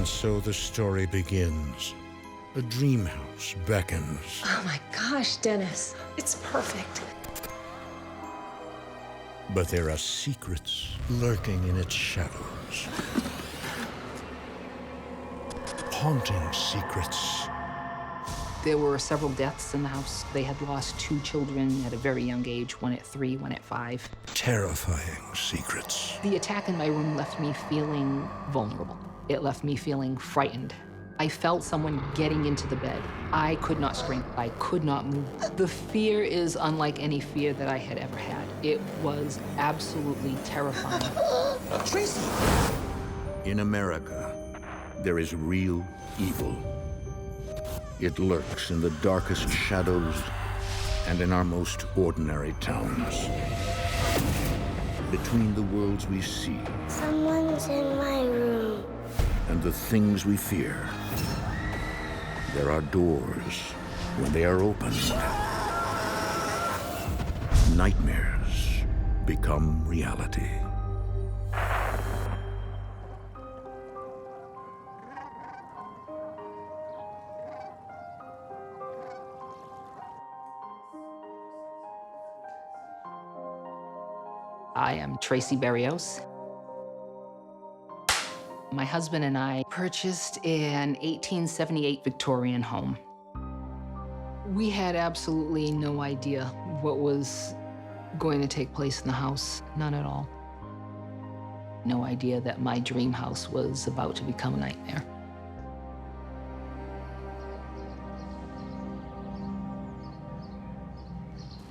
And so the story begins. A dream house beckons. Oh my gosh, Dennis. It's perfect. But there are secrets lurking in its shadows. Haunting secrets. There were several deaths in the house. They had lost 2 children at a very young age, one at 3, one at 5. Terrifying secrets. The attack in my room left me feeling vulnerable. It left me feeling frightened. I felt someone getting into the bed. I could not scream. I could not move. The fear is unlike any fear that I had ever had. It was absolutely terrifying. Tracey! In America, there is real evil. It lurks in the darkest shadows and in our most ordinary towns. Between the worlds we see Someone's in my room. and the things we fear, there are doors. When they are opened, nightmares become reality. I am Tracey Berrios. My husband and I purchased an 1878 Victorian home. We had absolutely no idea what was going to take place in the house, none at all. No idea that my dream house was about to become a nightmare.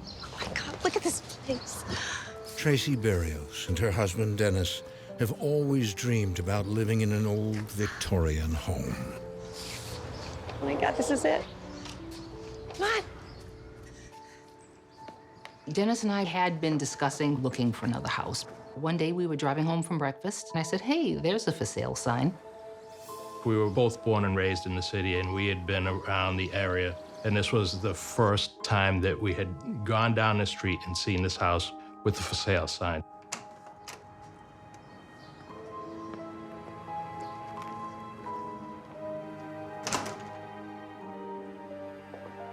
Oh my God, look at this place. Tracey Berrios and her husband, Dennis, have always dreamed about living in an old Victorian home. Oh my God, this is it. Come on. Dennis and I had been discussing looking for another house. One day we were driving home from breakfast, and I said, hey, there's a for sale sign. We were both born and raised in the city, and we had been around the area. And this was the first time that we had gone down the street and seen this house with the for sale sign.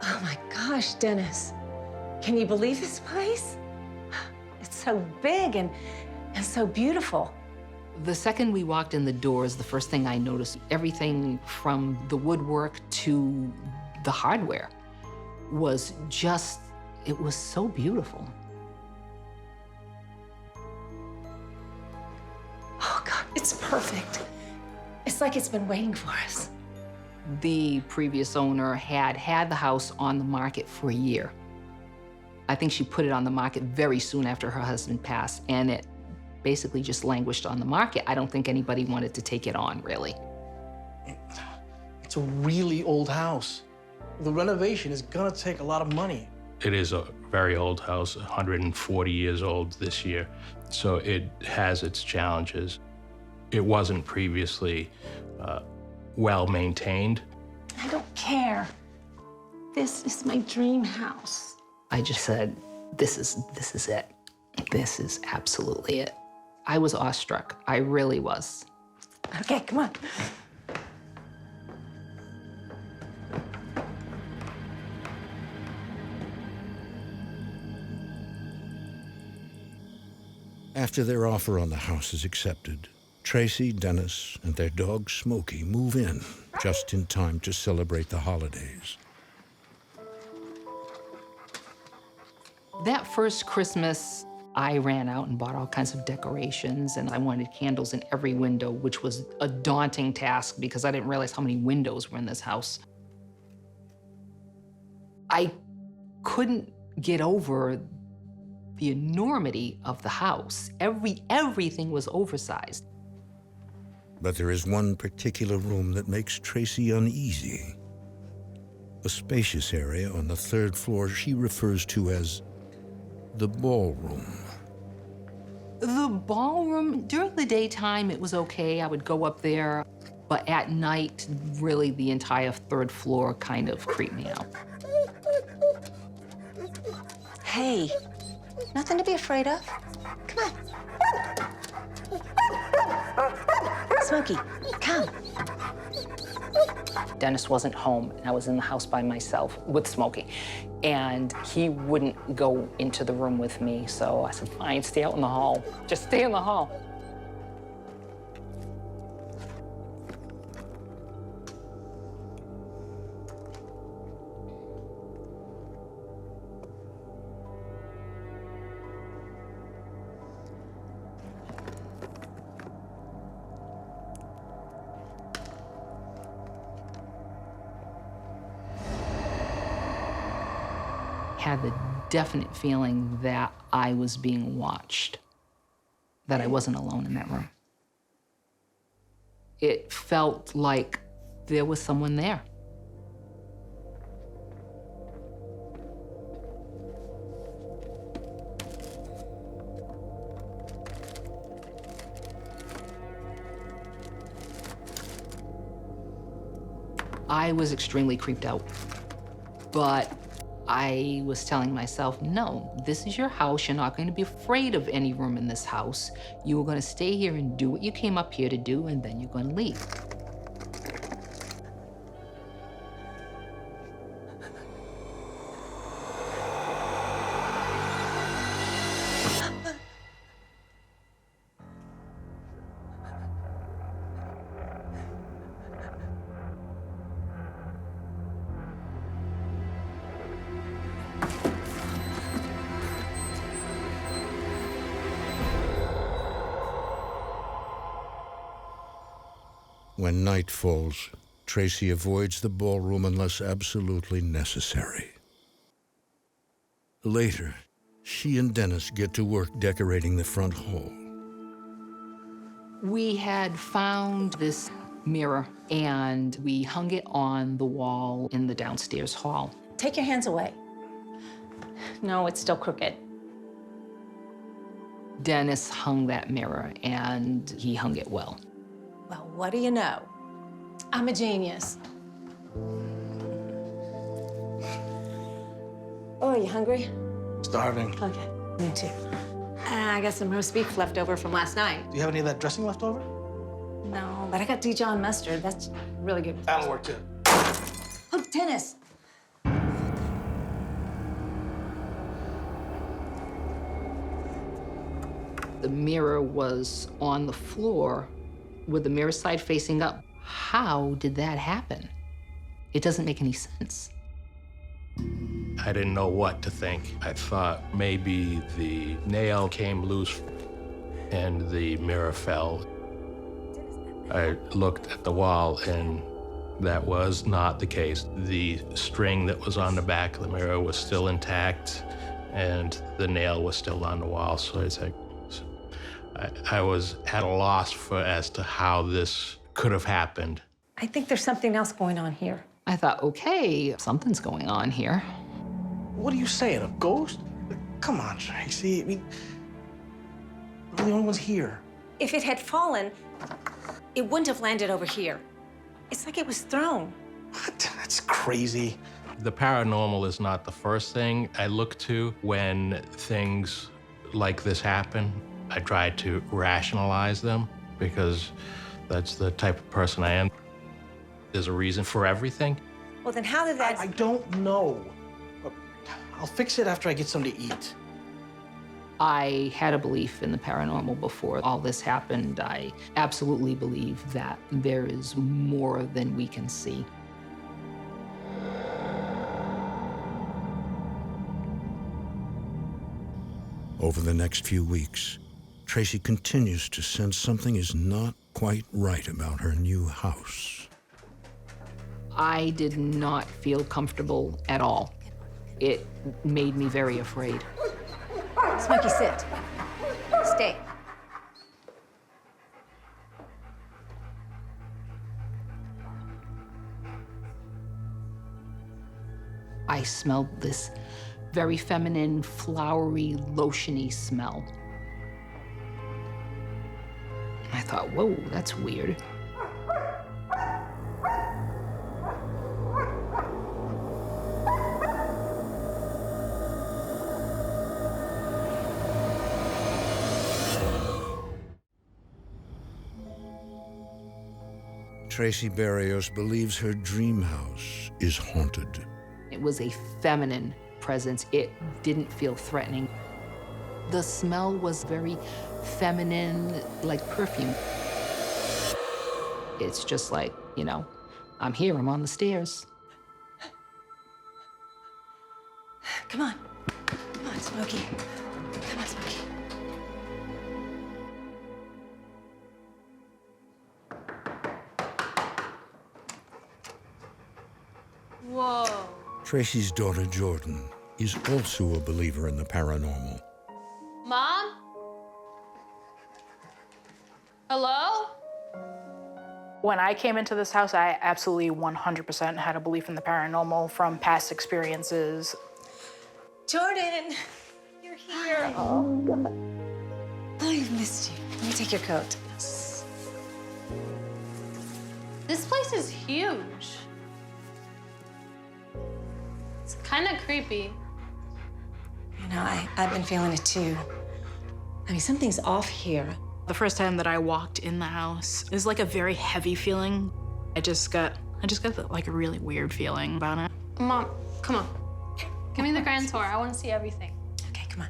Oh my gosh, Dennis. Can you believe this place? It's so big and so beautiful. The second we walked in the doors, the first thing I noticed, everything from the woodwork to the hardware was just, it was so beautiful. Oh God, it's perfect. It's like it's been waiting for us. The previous owner had the house on the market for a year. I think she put it on the market very soon after her husband passed, and it basically just languished on the market. I don't think anybody wanted to take it on, really. It's a really old house. The renovation is gonna take a lot of money. It is a very old house, 140 years old this year, so it has its challenges. It wasn't previously well maintained. I don't care. This is my dream house. I just said, this is it. This is absolutely it. I was awestruck. I really was. Okay, come on. After their offer on the house is accepted, Tracey, Dennis, and their dog Smokey move in just in time to celebrate the holidays. That first Christmas, I ran out and bought all kinds of decorations, and I wanted candles in every window, which was a daunting task because I didn't realize how many windows were in this house. I couldn't get over the enormity of the house. Everything was oversized. But there is one particular room that makes Tracey uneasy. A spacious area on the 3rd floor she refers to as the ballroom. The ballroom, during the daytime, it was okay. I would go up there. But at night, really, the entire 3rd floor kind of creeped me out. Hey, nothing to be afraid of. Come on. Smokey, come. Dennis wasn't home, and I was in the house by myself with smoking. And he wouldn't go into the room with me, so I said, fine, stay out in the hall. Just stay in the hall. Had the definite feeling that I was being watched, that I wasn't alone in that room. It felt like there was someone there. I was extremely creeped out, but I was telling myself, no, this is your house. You're not going to be afraid of any room in this house. You are going to stay here and do what you came up here to do, and then you're going to leave. When night falls, Tracey avoids the ballroom unless absolutely necessary. Later, she and Dennis get to work decorating the front hall. We had found this mirror, and we hung it on the wall in the downstairs hall. Take your hands away. No, it's still crooked. Dennis hung that mirror, and he hung it well. Well, what do you know? I'm a genius. Oh, you hungry? Starving. Okay, me too. I got some roast beef left over from last night. Do you have any of that dressing left over? No, but I got Dijon mustard. That's really good. That'll work too. Oh, Dennis. The mirror was on the floor with the mirror side facing up. How did that happen? It doesn't make any sense. I didn't know what to think. I thought maybe the nail came loose and the mirror fell. I looked at the wall, and that was not the case. The string that was on the back of the mirror was still intact, and the nail was still on the wall. So it's like, I was at a loss as to how this could have happened. I think there's something else going on here. I thought, okay, something's going on here. What are you saying, a ghost? Come on, Tracey. I mean, we're the only ones here. If it had fallen, it wouldn't have landed over here. It's like it was thrown. What? That's crazy. The paranormal is not the first thing I look to when things like this happen. I try to rationalize them because that's the type of person I am. There's a reason for everything. Well, then how did that... I don't know. I'll fix it after I get something to eat. I had a belief in the paranormal before all this happened. I absolutely believe that there is more than we can see. Over the next few weeks, Tracey continues to sense something is not quite right about her new house. I did not feel comfortable at all. It made me very afraid. Smokey, sit. Stay. I smelled this very feminine, flowery, lotiony smell. I thought, whoa, that's weird. Tracey Berrios believes her dream house is haunted. It was a feminine presence. It didn't feel threatening. The smell was very feminine, like perfume. It's just like, you know, I'm here, I'm on the stairs. Come on. Come on, Smokey. Come on, Smokey. Whoa. Tracey's daughter, Jordan, is also a believer in the paranormal. Mom? Hello? When I came into this house, I absolutely 100% had a belief in the paranormal from past experiences. Jordan, you're here. Oh, God. I've missed you. Let me take your coat. This place is huge. It's kind of creepy. You know, I've been feeling it too. I mean, something's off here. The first time that I walked in the house, it was like a very heavy feeling. I just got like a really weird feeling about it. Mom, come on. Give me the grand tour. I want to see everything. Okay, come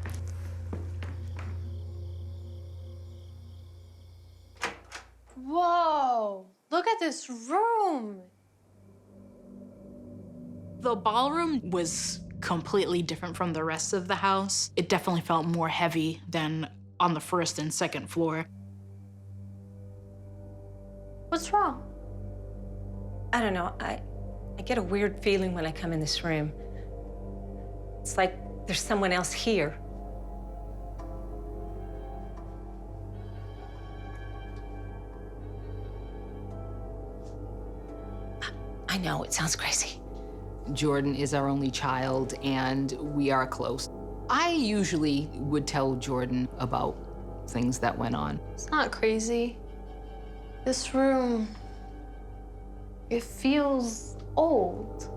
on. Whoa, look at this room. The ballroom was completely different from the rest of the house. It definitely felt more heavy than on the first and second floor. What's wrong? I don't know. I get a weird feeling when I come in this room. It's like there's someone else here. I know, it sounds crazy. Jordan is our only child, and we are close. I usually would tell Jordan about things that went on. It's not crazy. This room, it feels old.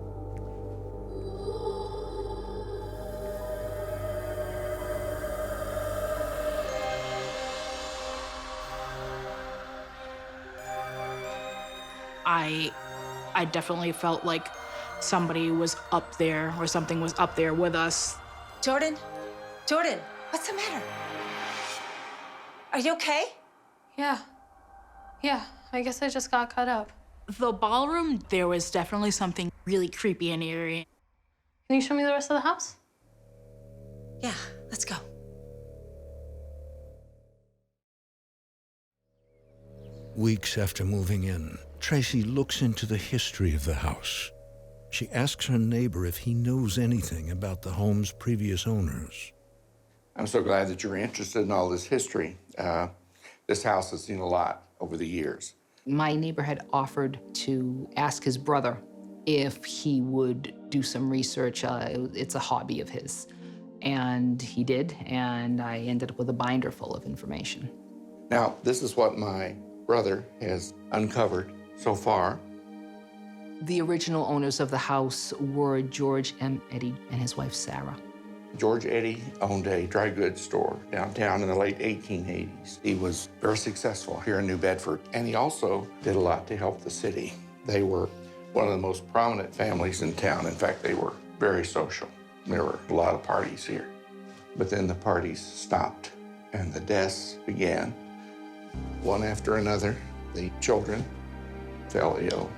I definitely felt like somebody was up there or something was up there with us. Jordan? Jordan, what's the matter? Are you okay? Yeah, I guess I just got cut up. The ballroom, there was definitely something really creepy and eerie. Can you show me the rest of the house? Yeah, let's go. Weeks after moving in, Tracey looks into the history of the house. She asks her neighbor if he knows anything about the home's previous owners. I'm so glad that you're interested in all this history. This house has seen a lot over the years. My neighbor had offered to ask his brother if he would do some research. It's a hobby of his. And he did, and I ended up with a binder full of information. Now, this is what my brother has uncovered so far. The original owners of the house were George M. Eddy and his wife, Sarah. George Eddy owned a dry goods store downtown in the late 1880s. He was very successful here in New Bedford, and he also did a lot to help the city. They were one of the most prominent families in town. In fact, they were very social. There were a lot of parties here. But then the parties stopped, and the deaths began. One after another, the children fell ill.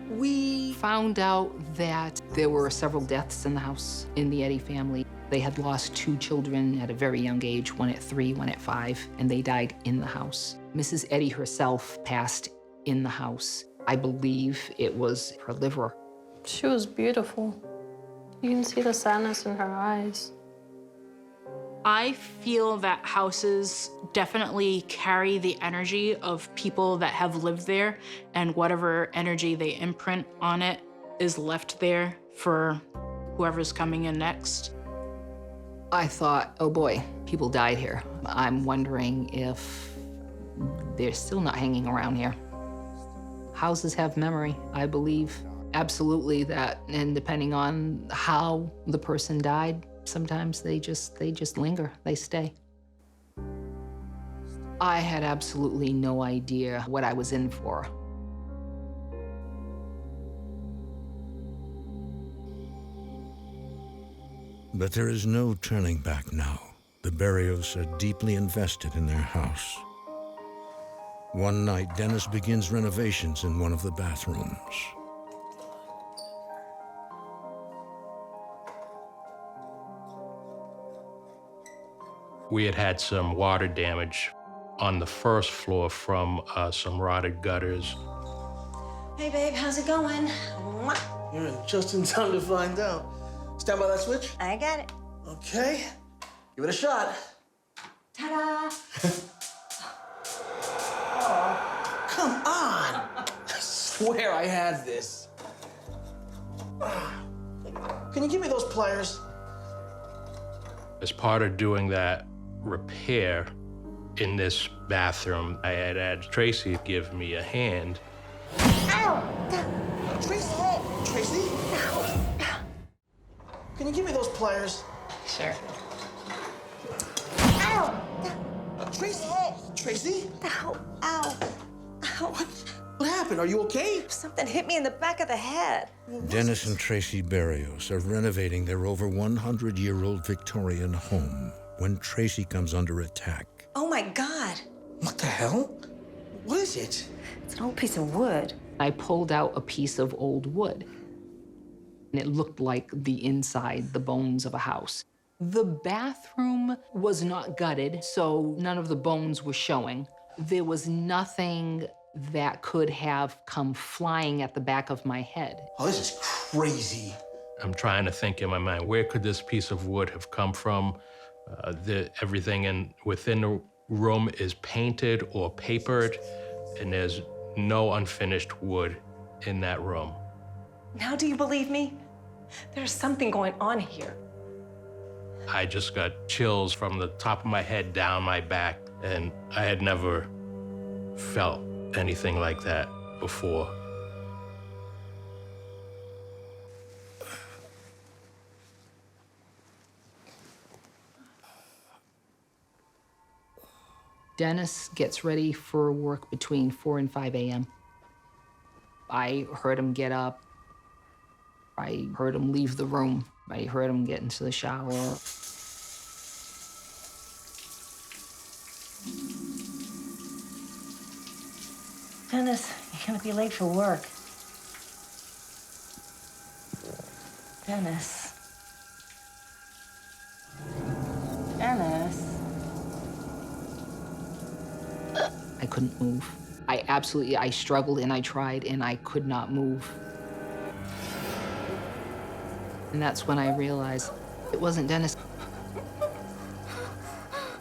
We found out that there were several deaths in the house in the Eddy family. They had lost 2 children at a very young age, one at 3, one at 5, and they died in the house. Mrs. Eddy herself passed in the house. I believe it was her liver. She was beautiful. You can see the sadness in her eyes. I feel that houses definitely carry the energy of people that have lived there, and whatever energy they imprint on it is left there for whoever's coming in next. I thought, oh boy, people died here. I'm wondering if they're still not hanging around here. Houses have memory, I believe. Absolutely that, and depending on how the person died, sometimes they just linger, they stay. I had absolutely no idea what I was in for. But there is no turning back now. The Berrios are deeply invested in their house. One night, Dennis begins renovations in one of the bathrooms. We had had some water damage on the first floor from some rotted gutters. Hey, babe, how's it going? Mwah. You're just in time to find out. Stand by that switch. I got it. Okay. Give it a shot. Ta-da! Oh, come on. I swear I had this. Can you give me those pliers? As part of doing that repair in this bathroom, I had had Tracey give me a hand. Ow! Tracey? Tracey? Can you give me those pliers? Sure. Tracey? Tracey? Ow! Ow! Ow! What happened? Are you okay? Something hit me in the back of the head. Dennis and Tracey Berrios are renovating their over 100-year-old Victorian home when Tracey comes under attack. Oh my God! What the hell? What is it? It's an old piece of wood. I pulled out a piece of old wood, and it looked like the inside, the bones of a house. The bathroom was not gutted, so none of the bones were showing. There was nothing that could have come flying at the back of my head. Oh, this is crazy. I'm trying to think in my mind, where could this piece of wood have come from? Everything within the room is painted or papered, and there's no unfinished wood in that room. Now do you believe me? There's something going on here. I just got chills from the top of my head down my back, and I had never felt anything like that before. Dennis gets ready for work between 4 and 5 a.m. I heard him get up. I heard him leave the room. I heard him get into the shower. Dennis, you're gonna be late for work. Dennis. Dennis. I couldn't move. I struggled and I tried and I could not move. And that's when I realized it wasn't Dennis.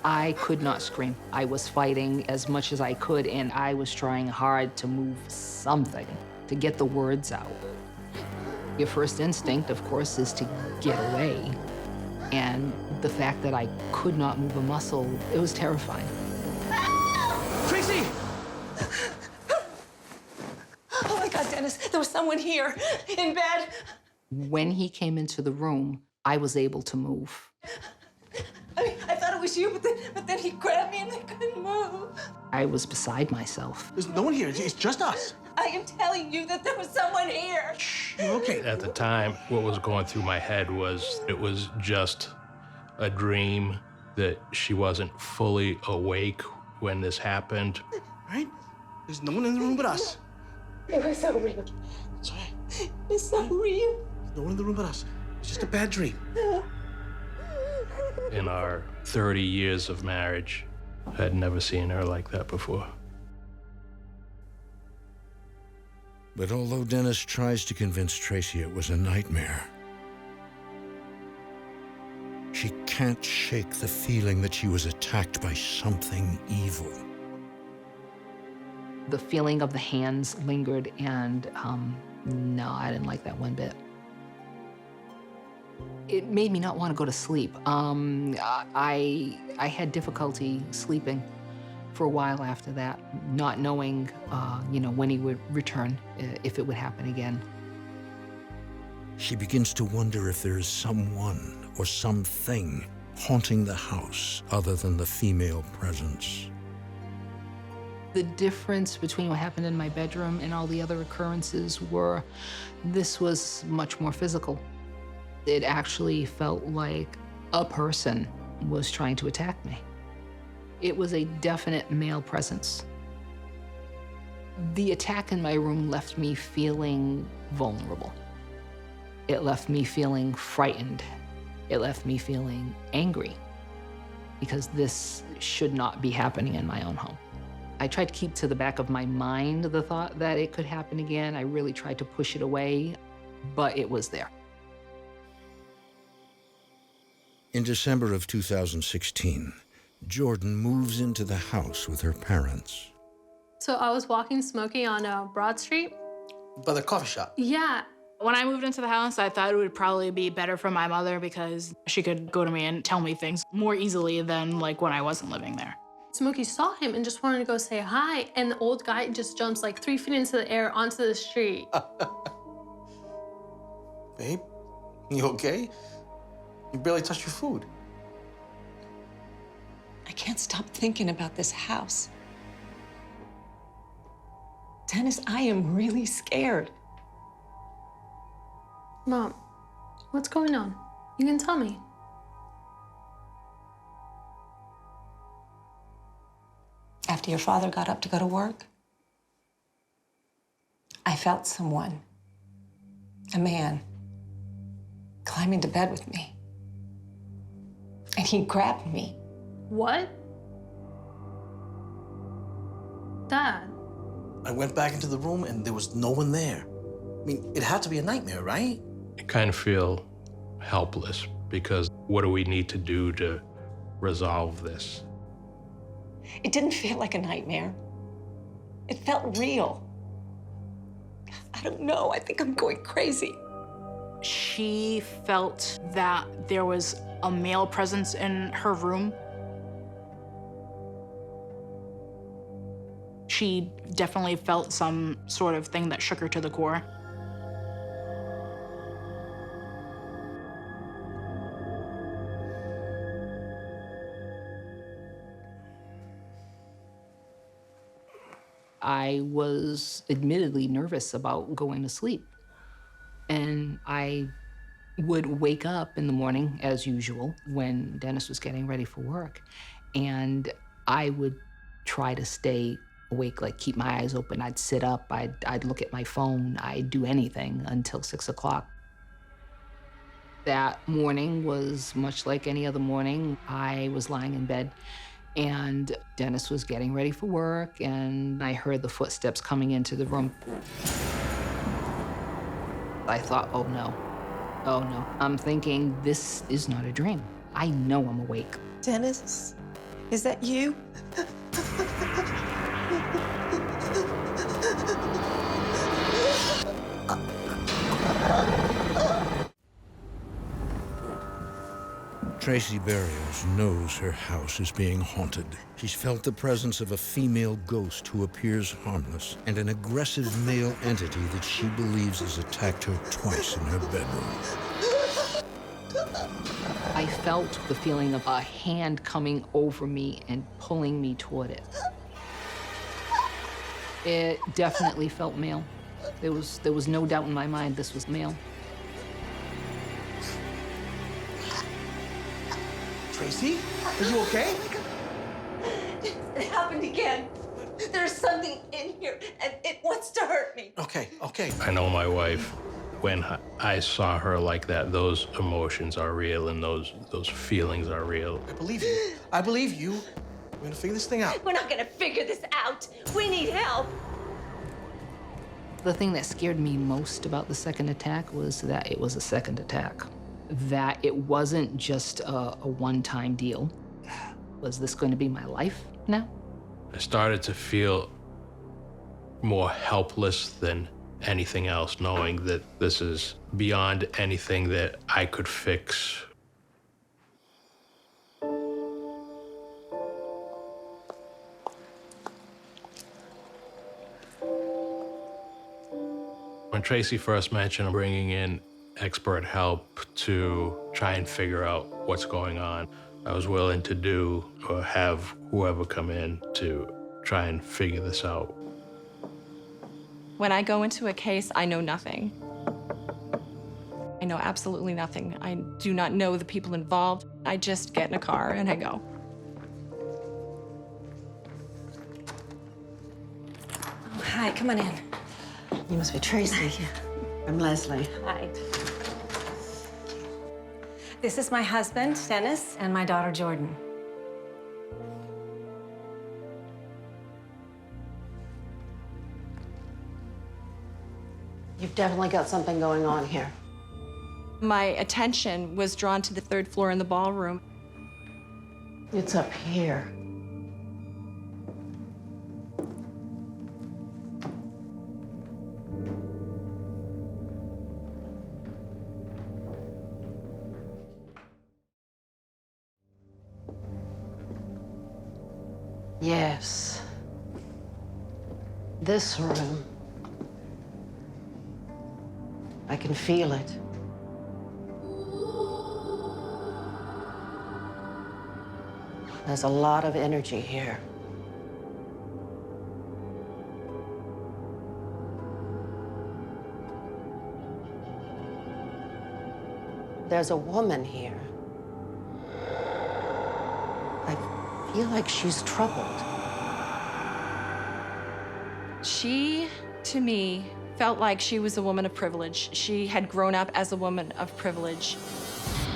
I could not scream. I was fighting as much as I could, and I was trying hard to move something, to get the words out. Your first instinct, of course, is to get away. And the fact that I could not move a muscle, it was terrifying. Tracey! Oh my God, Dennis, there was someone here in bed. When he came into the room, I was able to move. I thought it was you, but then he grabbed me and I couldn't move. I was beside myself. There's no one here. It's just us. I am telling you that there was someone here. You're okay. At the time, what was going through my head was it was just a dream, that she wasn't fully awake when this happened. Right? There's no one in the room but us. It was so real. It's all right. It's so real. There's no one in the room but us. It's just a bad dream. In our 30 years of marriage, I had never seen her like that before. But although Dennis tries to convince Tracey it was a nightmare, she can't shake the feeling that she was attacked by something evil. The feeling of the hands lingered, and no, I didn't like that one bit. It made me not want to go to sleep. I had difficulty sleeping for a while after that, not knowing, when he would return, if it would happen again. She begins to wonder if there is someone or something haunting the house other than the female presence. The difference between what happened in my bedroom and all the other occurrences were this was much more physical. It actually felt like a person was trying to attack me. It was a definite male presence. The attack in my room left me feeling vulnerable. It left me feeling frightened. It left me feeling angry because this should not be happening in my own home. I tried to keep to the back of my mind the thought that it could happen again. I really tried to push it away, but it was there. In December of 2016, Jordan moves into the house with her parents. So I was walking Smokey on Broad Street. By the coffee shop. Yeah. When I moved into the house, I thought it would probably be better for my mother because she could go to me and tell me things more easily than like when I wasn't living there. Smokey saw him and just wanted to go say hi, and the old guy just jumps like 3 feet into the air onto the street. Babe, you okay? You barely touched your food. I can't stop thinking about this house. Dennis, I am really scared. Mom, what's going on? You can tell me. After your father got up to go to work, I felt someone, a man, climb into bed with me. And he grabbed me. What? Dad. I went back into the room and there was no one there. I mean, it had to be a nightmare, right? I kind of feel helpless because what do we need to do to resolve this? It didn't feel like a nightmare. It felt real. I don't know, I think I'm going crazy. She felt that there was a male presence in her room. She definitely felt some sort of thing that shook her to the core. I was admittedly nervous about going to sleep. And I would wake up in the morning, as usual, when Dennis was getting ready for work. And I would try to stay awake, like keep my eyes open. I'd sit up, I'd look at my phone, I'd do anything until 6 o'clock. That morning was much like any other morning. I was lying in bed and Dennis was getting ready for work, and I heard the footsteps coming into the room. I thought, oh no. I'm thinking, this is not a dream. I know I'm awake. Dennis, is that you? Tracey Berrios knows her house is being haunted. She's felt the presence of a female ghost who appears harmless and an aggressive male entity that she believes has attacked her twice in her bedroom. I felt the feeling of a hand coming over me and pulling me toward it. It definitely felt male. There was no doubt in my mind this was male. Tracey, are you okay? It happened again. There's something in here, and it wants to hurt me. Okay. I know my wife, when I saw her like that, those emotions are real and those feelings are real. I believe you. We're gonna figure this thing out. We're not gonna figure this out. We need help. The thing that scared me most about the second attack was that it was a second attack. That it wasn't just a one-time deal. Was this going to be my life now? I started to feel more helpless than anything else, knowing that this is beyond anything that I could fix. When Tracey first mentioned bringing in expert help to try and figure out what's going on, I was willing to do or have whoever come in to try and figure this out. When I go into a case, I know nothing. I know absolutely nothing. I do not know the people involved. I just get in a car and I go. Oh, hi, come on in. You must be Tracey. I'm Leslie. Hi. This is my husband, Dennis, and my daughter, Jordan. You've definitely got something going on here. My attention was drawn to the third floor in the ballroom. It's up here. Yes. This room. I can feel it. There's a lot of energy here. There's a woman here. I feel like she's troubled. She, to me, felt like she was a woman of privilege. She had grown up as a woman of privilege.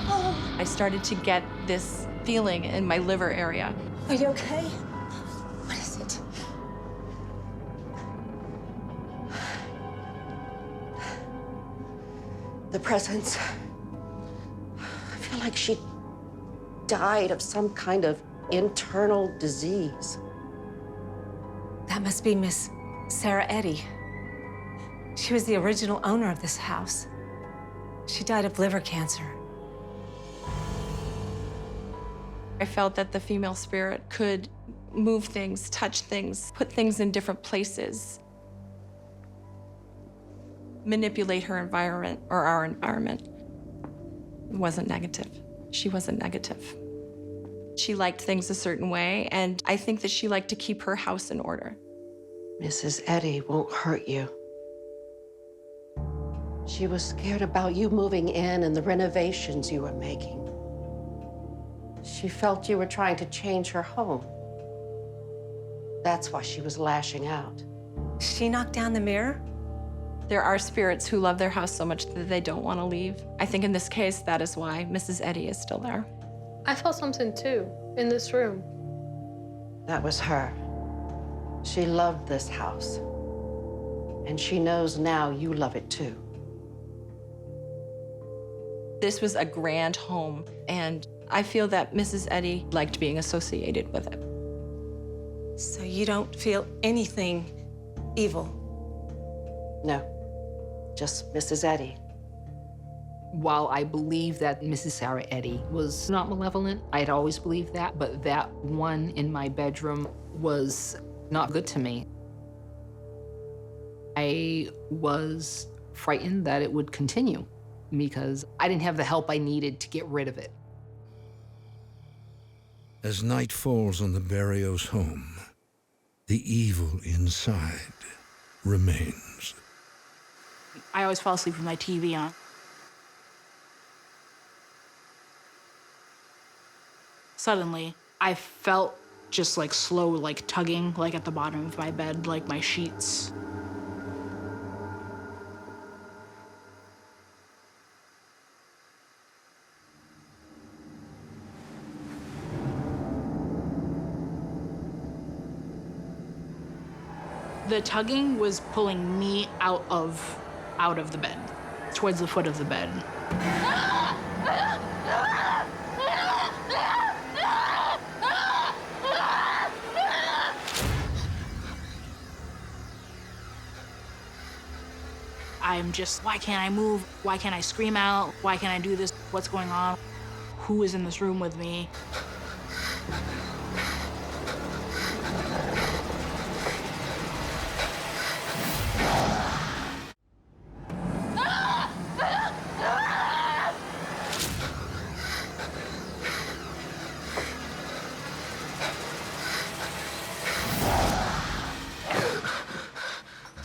I started to get this feeling in my liver area. Are you okay? What is it? The presence. I feel like she died of some kind of internal disease. That must be Miss Sarah Eddy. She was the original owner of this house. She died of liver cancer. I felt that the female spirit could move things, touch things, put things in different places, manipulate her environment or our environment. It wasn't negative. She wasn't negative. She liked things a certain way, and I think that she liked to keep her house in order. Mrs. Eddy won't hurt you. She was scared about you moving in and the renovations you were making. She felt you were trying to change her home. That's why she was lashing out. She knocked down the mirror? There are spirits who love their house so much that they don't want to leave. I think in this case, that is why Mrs. Eddy is still there. I felt something too in this room. That was her. She loved this house. And she knows now you love it too. This was a grand home, and I feel that Mrs. Eddy liked being associated with it. So you don't feel anything evil? No, just Mrs. Eddy. While I believe that Mrs. Sarah Eddy was not malevolent, I had always believed that, but that one in my bedroom was not good to me. I was frightened that it would continue because I didn't have the help I needed to get rid of it. As night falls on the Berrios home, the evil inside remains. I always fall asleep with my TV on. Suddenly, I felt just like slow, like tugging, like at the bottom of my bed, like my sheets. The tugging was pulling me out of the bed, towards the foot of the bed. I'm just, why can't I move? Why can't I scream out? Why can't I do this? What's going on? Who is in this room with me?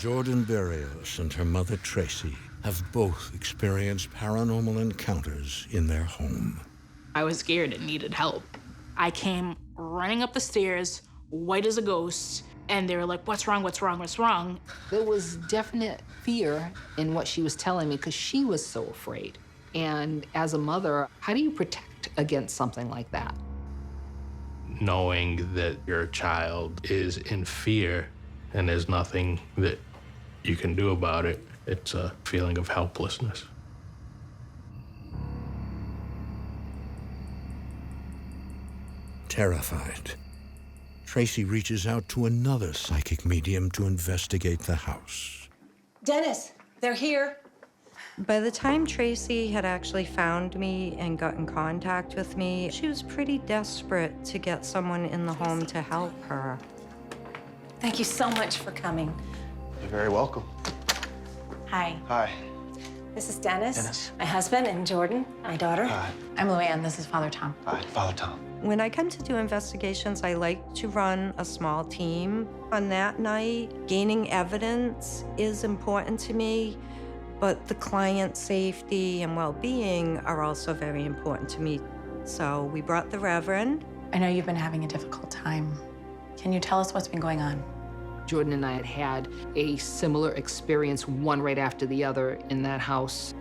Jordan Berrios and her mother, Tracey, have both experienced paranormal encounters in their home. I was scared and needed help. I came running up the stairs, white as a ghost, and they were like, "What's wrong, what's wrong, what's wrong?" There was definite fear in what she was telling me because she was so afraid. And as a mother, how do you protect against something like that? Knowing that your child is in fear and there's nothing that you can do about it, it's a feeling of helplessness. Terrified, Tracey reaches out to another psychic medium to investigate the house. Dennis, they're here. By the time Tracey had actually found me and got in contact with me, she was pretty desperate to get someone in the home to help her. Thank you so much for coming. You're very welcome. Hi. Hi. This is Dennis, Dennis. my husband, and Jordan, my daughter. Hi. I'm Luann. This is Father Tom. Hi, Father Tom. When I come to do investigations, I like to run a small team. On that night, gaining evidence is important to me, but the client's safety and well-being are also very important to me. So we brought the Reverend. I know you've been having a difficult time. Can you tell us what's been going on? Jordan and I had had a similar experience, one right after the other, in that house.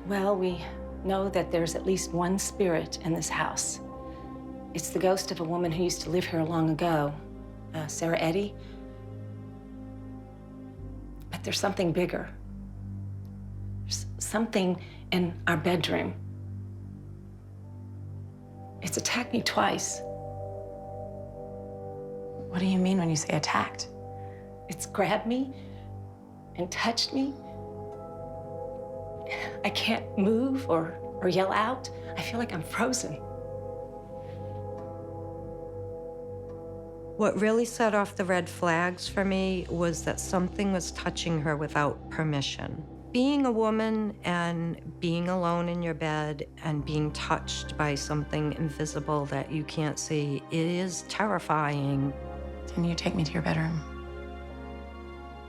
Well, we know that there's at least one spirit in this house. It's the ghost of a woman who used to live here long ago, Sarah Eddy. But there's something bigger. There's something in our bedroom. It's attacked me twice. What do you mean when you say attacked? It's grabbed me and touched me. I can't move or yell out. I feel like I'm frozen. What really set off the red flags for me was that something was touching her without permission. Being a woman and being alone in your bed and being touched by something invisible that you can't see, it is terrifying. Can you take me to your bedroom?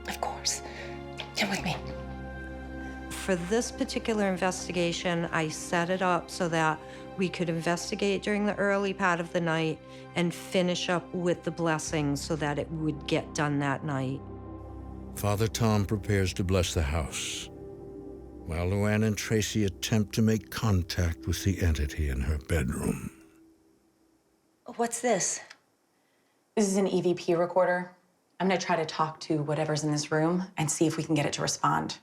Of course. Come with me. For this particular investigation, I set it up so that we could investigate during the early part of the night and finish up with the blessings so that it would get done that night. Father Tom prepares to bless the house, while Luann and Tracey attempt to make contact with the entity in her bedroom. What's this? This is an EVP recorder. I'm gonna try to talk to whatever's in this room and see if we can get it to respond.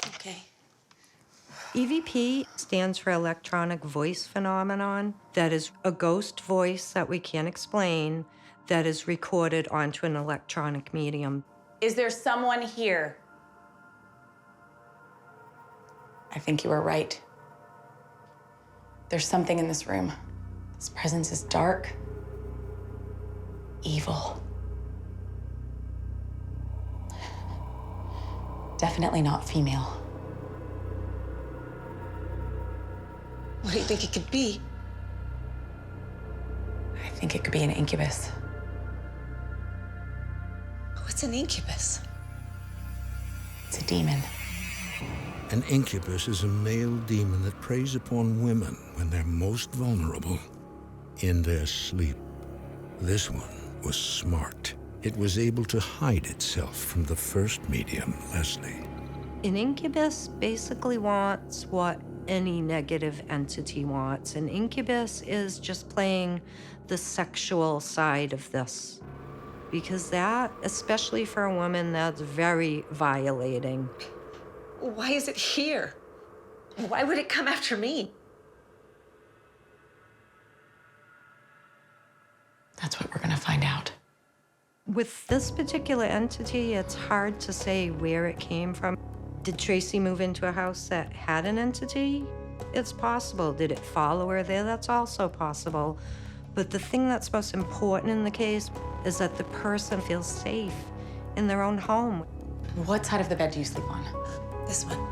Okay. EVP stands for electronic voice phenomenon. That is a ghost voice that we can't explain that is recorded onto an electronic medium. Is there someone here? I think you were right. There's something in this room. This presence is dark, evil. Definitely not female. What do you think it could be? I think it could be an incubus. What's an incubus? It's a demon. An incubus is a male demon that preys upon women when they're most vulnerable in their sleep. This one was smart. It was able to hide itself from the first medium, Leslie. An incubus basically wants what any negative entity wants. An incubus is just playing the sexual side of this. Because that, especially for a woman, that's very violating. Why is it here? Why would it come after me? That's what we're gonna find out. With this particular entity, it's hard to say where it came from. Did Tracey move into a house that had an entity? It's possible. Did it follow her there? That's also possible. But the thing that's most important in the case is that the person feels safe in their own home. What side of the bed do you sleep on? This one.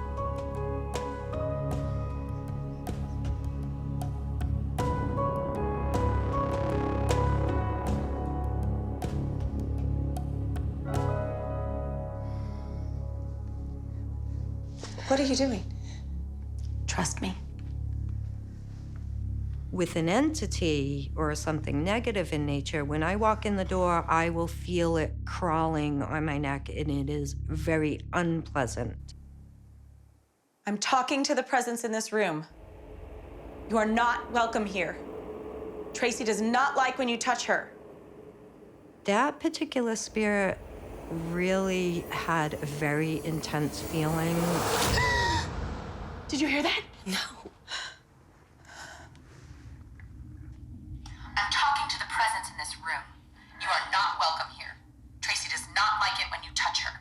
What are you doing? Trust me. With an entity or something negative in nature, when I walk in the door, I will feel it crawling on my neck, and it is very unpleasant. I'm talking to the presence in this room. You are not welcome here. Tracey does not like when you touch her. That particular spirit really had a very intense feeling. Did you hear that? No. I'm talking to the presence in this room. You are not welcome here. Tracey does not like it when you touch her.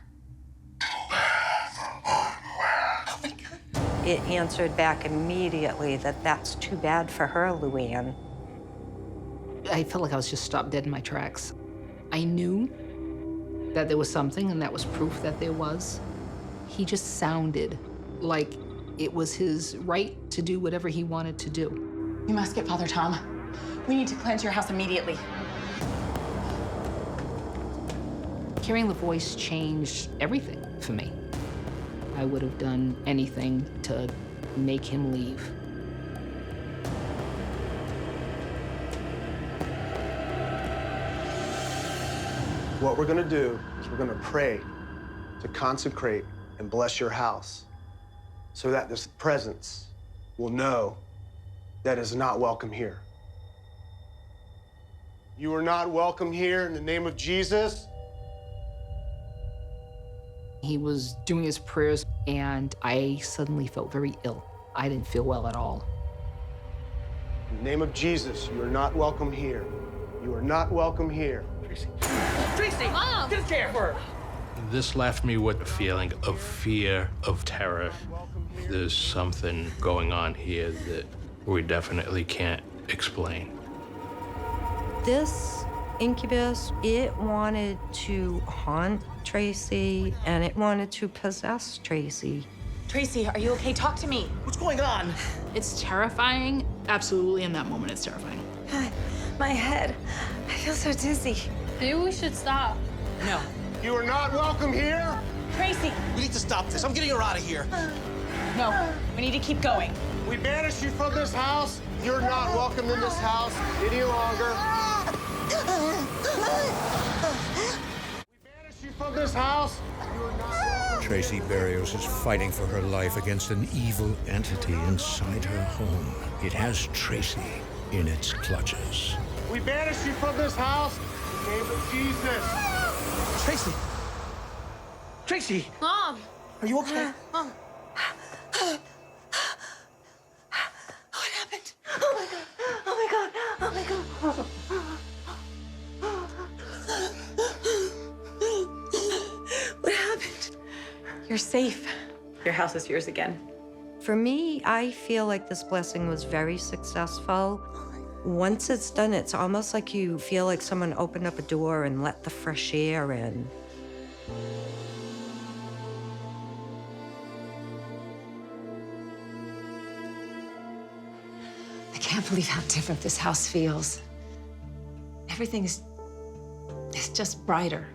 It answered back immediately that that's too bad for her, Luann. I felt like I was just stopped dead in my tracks. I knew that there was something, and that was proof that there was. He just sounded like it was his right to do whatever he wanted to do. You must get Father Tom. We need to cleanse your house immediately. Hearing the voice changed everything for me. I would have done anything to make him leave. What we're gonna do is we're gonna pray to consecrate and bless your house so that this presence will know that is not welcome here. You are not welcome here in the name of Jesus. He was doing his prayers, and I suddenly felt very ill. I didn't feel well at all. In the name of Jesus, you are not welcome here. You are not welcome here. Tracey! Mom! Get a chair for her! This left me with a feeling of fear, of terror. There's something going on here that we definitely can't explain. This incubus, it wanted to haunt Tracey, and it wanted to possess Tracey. Tracey, are you okay? Talk to me. What's going on? It's terrifying. Absolutely, in that moment, it's terrifying. My head. I feel so dizzy. Maybe we should stop. No. You are not welcome here. Tracy! We need to stop this. I'm getting her out of here. No, we need to keep going. We banish you from this house. You're not welcome in this house any longer. We banish you from this house. You are not welcome. Tracey Berrios is fighting for her life against an evil entity inside her home. It has Tracey in its clutches. We banish you from this house in the name of Jesus. Tracey! Tracey! Mom! Are you okay? Mom. What happened? Oh my God. Oh my God. Oh my God. What happened? You're safe. Your house is yours again. For me, I feel like this blessing was very successful. Once it's done, it's almost like you feel like someone opened up a door and let the fresh air in. I can't believe how different this house feels. Everything is just brighter.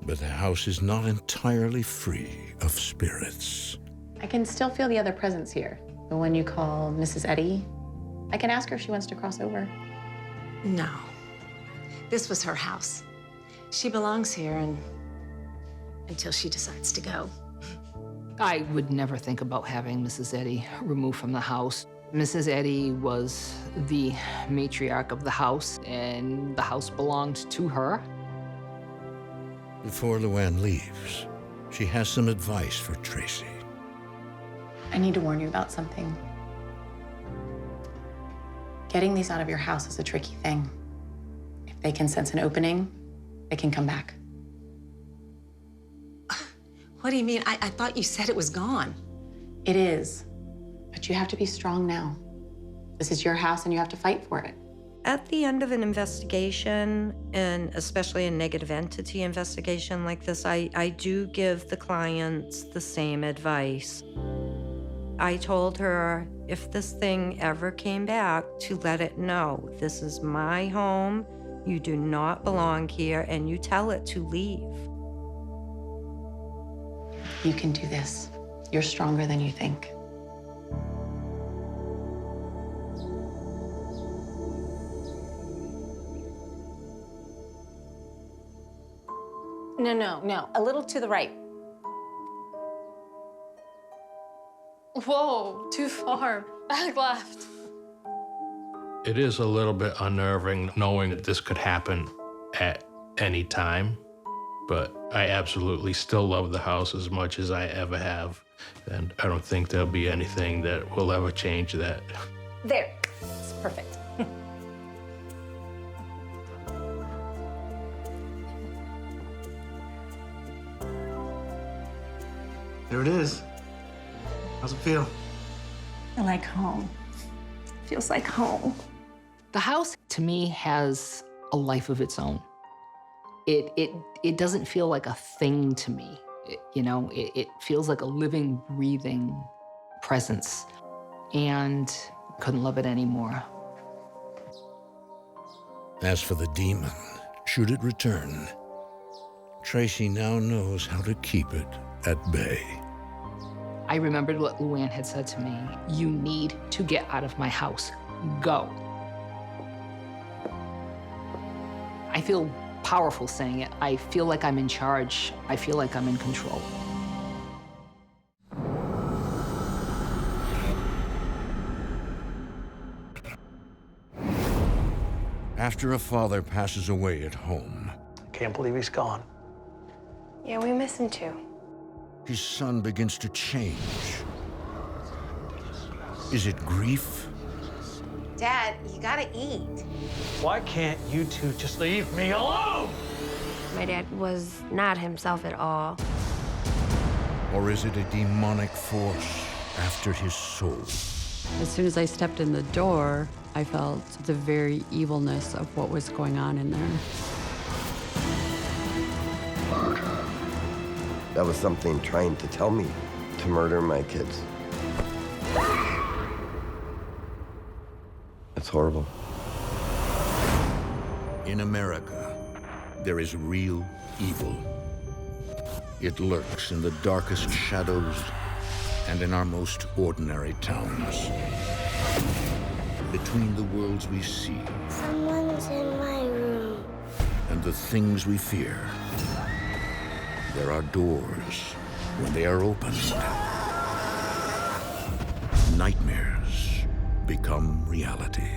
But the house is not entirely free of spirits. I can still feel the other presence here. The one you call Mrs. Eddie. I can ask her if she wants to cross over. No. This was her house. She belongs here until she decides to go. I would never think about having Mrs. Eddie removed from the house. Mrs. Eddie was the matriarch of the house, and the house belonged to her. Before Luann leaves, she has some advice for Tracey. I need to warn you about something. Getting these out of your house is a tricky thing. If they can sense an opening, they can come back. What do you mean? I thought you said it was gone. It is, but you have to be strong now. This is your house and you have to fight for it. At the end of an investigation, and especially a negative entity investigation like this, I do give the clients the same advice. I told her if this thing ever came back, to let it know, this is my home, you do not belong here, and you tell it to leave. You can do this. You're stronger than you think. No. A little to the right. Whoa, too far. Back left. It is a little bit unnerving knowing that this could happen at any time, but I absolutely still love the house as much as I ever have, and I don't think there'll be anything that will ever change that. There. It's perfect. There it is. How's it feel? Like home. Feels like home. The house, to me, has a life of its own. It doesn't feel like a thing to me. It feels like a living, breathing presence, and couldn't love it anymore. As for the demon, should it return, Tracey now knows how to keep it at bay. I remembered what Luann had said to me. You need to get out of my house. Go. I feel powerful saying it. I feel like I'm in charge. I feel like I'm in control. After a father passes away at home, Can't believe he's gone. Yeah, we miss him too. his son begins to change. Is it grief? Dad, you gotta eat. Why can't you two just leave me alone? My dad was not himself at all. Or is it a demonic force after his soul? As soon as I stepped in the door, I felt the very evilness of what was going on in there. That was something trying to tell me to murder my kids. It's horrible. In America, there is real evil. It lurks in the darkest shadows and in our most ordinary towns. Between the worlds we see Someone's in my room. and the things we fear, there are doors. When they are opened, nightmares become reality.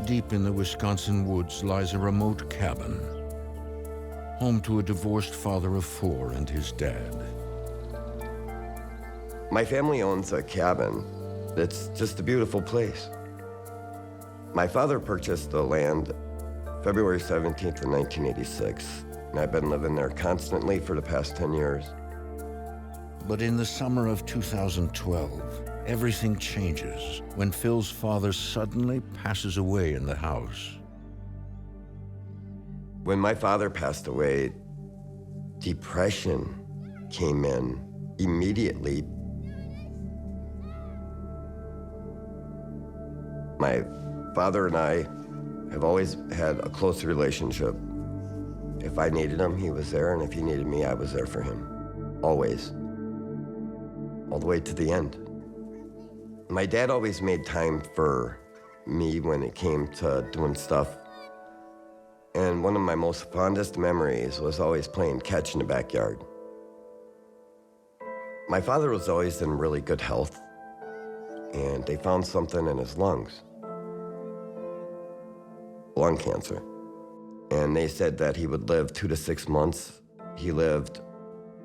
Deep in the Wisconsin woods lies a remote cabin, home to a divorced father of 4 and his dad. My family owns a cabin. It's just a beautiful place. My father purchased the land February 17th of 1986, and I've been living there constantly for the past 10 years. But in the summer of 2012, everything changes when Phil's father suddenly passes away in the house. When my father passed away, depression came in immediately. My father and I have always had a close relationship. If I needed him, he was there, and if he needed me, I was there for him. Always. All the way to the end. My dad always made time for me when it came to doing stuff. And one of my most fondest memories was always playing catch in the backyard. My father was always in really good health, and they found something in his lungs. Lung cancer. And they said that he would live 2 to 6 months. He lived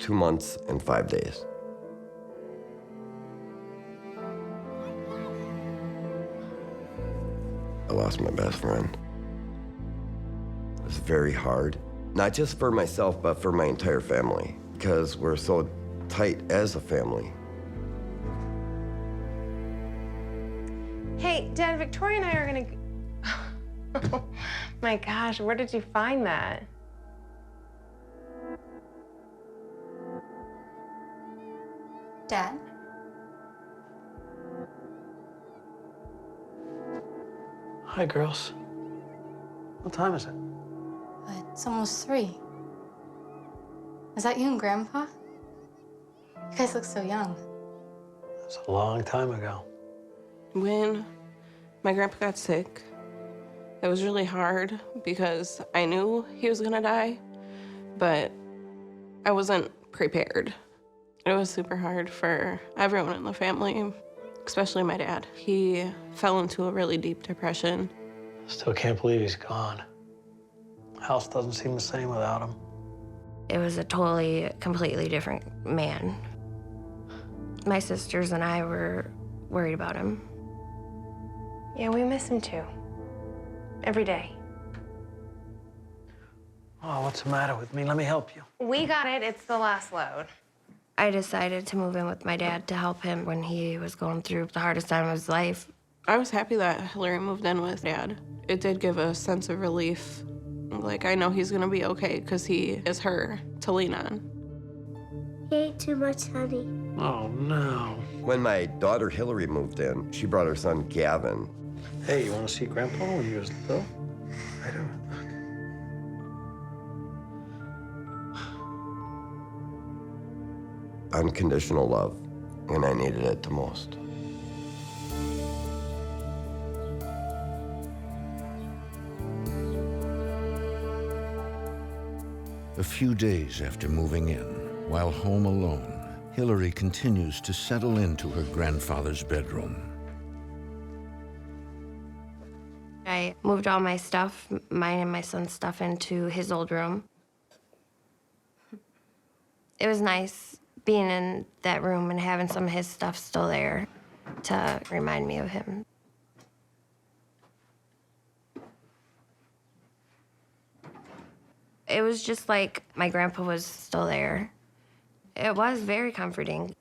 2 months and 5 days. I lost my best friend. It was very hard, not just for myself, but for my entire family, because we're so tight as a family. Hey, Dad, Victoria and I are gonna... Oh my gosh, where did you find that? Dad? Hi, girls. What time is it? It's almost 3. Is that you and Grandpa? You guys look so young. It's a long time ago. When my grandpa got sick, it was really hard because I knew he was gonna die, but I wasn't prepared. It was super hard for everyone in the family, especially my dad. He fell into a really deep depression. Still can't believe he's gone. House doesn't seem the same without him. It was a completely different man. My sisters and I were worried about him. Yeah, we miss him too. Every day. Oh, what's the matter with me? Let me help you. We got it. It's the last load. I decided to move in with my dad to help him when he was going through the hardest time of his life. I was happy that Hilary moved in with Dad. It did give a sense of relief. Like, I know he's gonna be okay because he is her to lean on. He ate too much honey. Oh, no. When my daughter Hilary moved in, she brought her son Gavin. Hey, you want to see Grandpa when he was little? I don't. Unconditional love when I needed it the most. A few days after moving in, while home alone, Hilary continues to settle into her grandfather's bedroom. I moved all my stuff, mine and my son's stuff, into his old room. It was nice being in that room and having some of his stuff still there to remind me of him. It was just like my grandpa was still there. It was very comforting.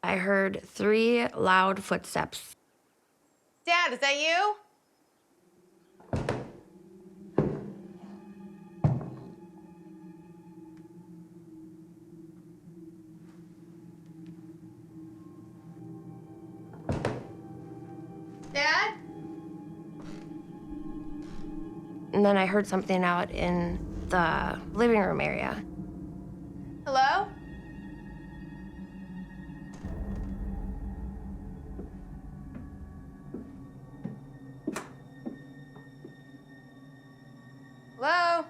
I heard 3 loud footsteps. Dad, is that you? Dad? And then I heard something out in the living room area. Hello? Hello?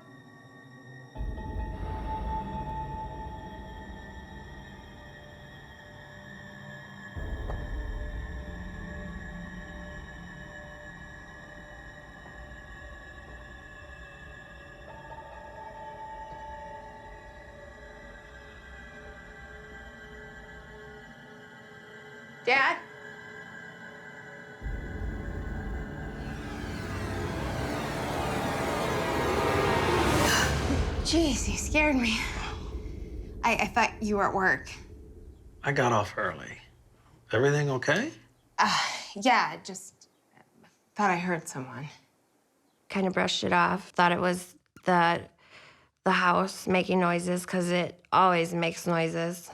Dad? Jeez, you scared me. I thought you were at work. I got off early. Everything okay? Yeah, just thought I heard someone. Kind of brushed it off. Thought it was the house making noises, because it always makes noises.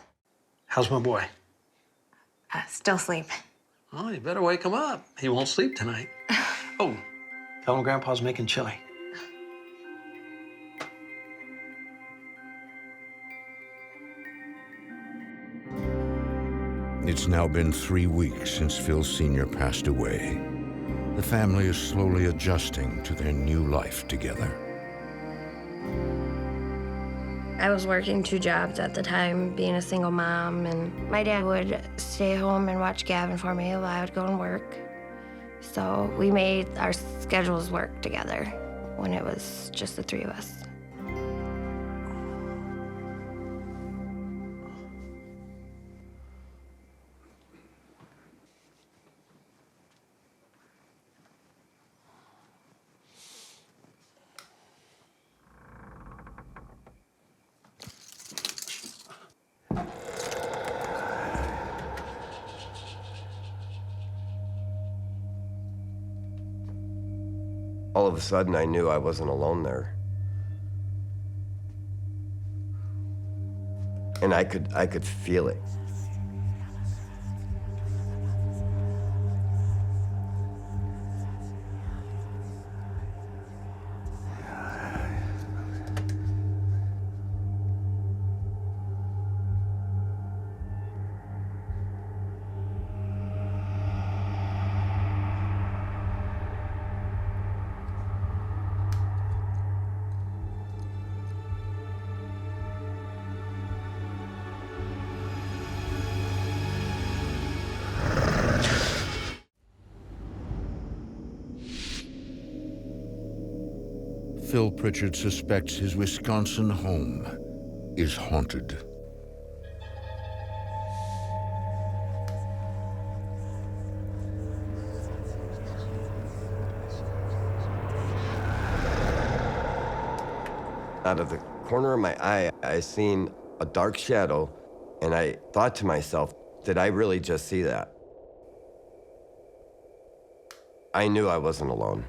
How's my boy? Still asleep. Oh, you better wake him up. He won't sleep tonight. Oh, tell him Grandpa's making chili. It's now been 3 weeks since Phil Sr. passed away. The family is slowly adjusting to their new life together. I was working 2 jobs at the time, being a single mom, and my dad would stay home and watch Gavin for me while I would go and work. So we made our schedules work together when it was just the three of us. All of a sudden, I knew I wasn't alone there. And I could feel it. Phil Pritchard suspects his Wisconsin home is haunted. Out of the corner of my eye, I seen a dark shadow, and I thought to myself, did I really just see that? I knew I wasn't alone.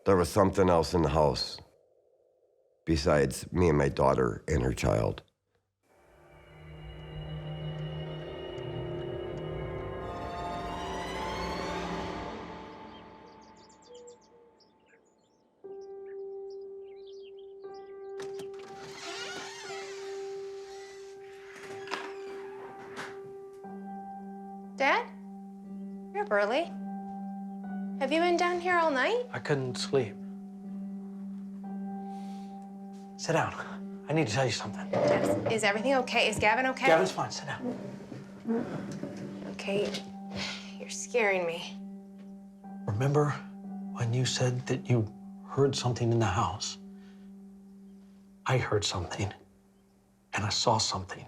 There was something else in the house besides me and my daughter and her child. Dad? You're up early. Have you been down here all night? I couldn't sleep. Sit down. I need to tell you something. Dad, is everything okay? Is Gavin okay? Gavin's fine. Sit down. Okay. You're scaring me. Remember when you said that you heard something in the house? I heard something, and I saw something.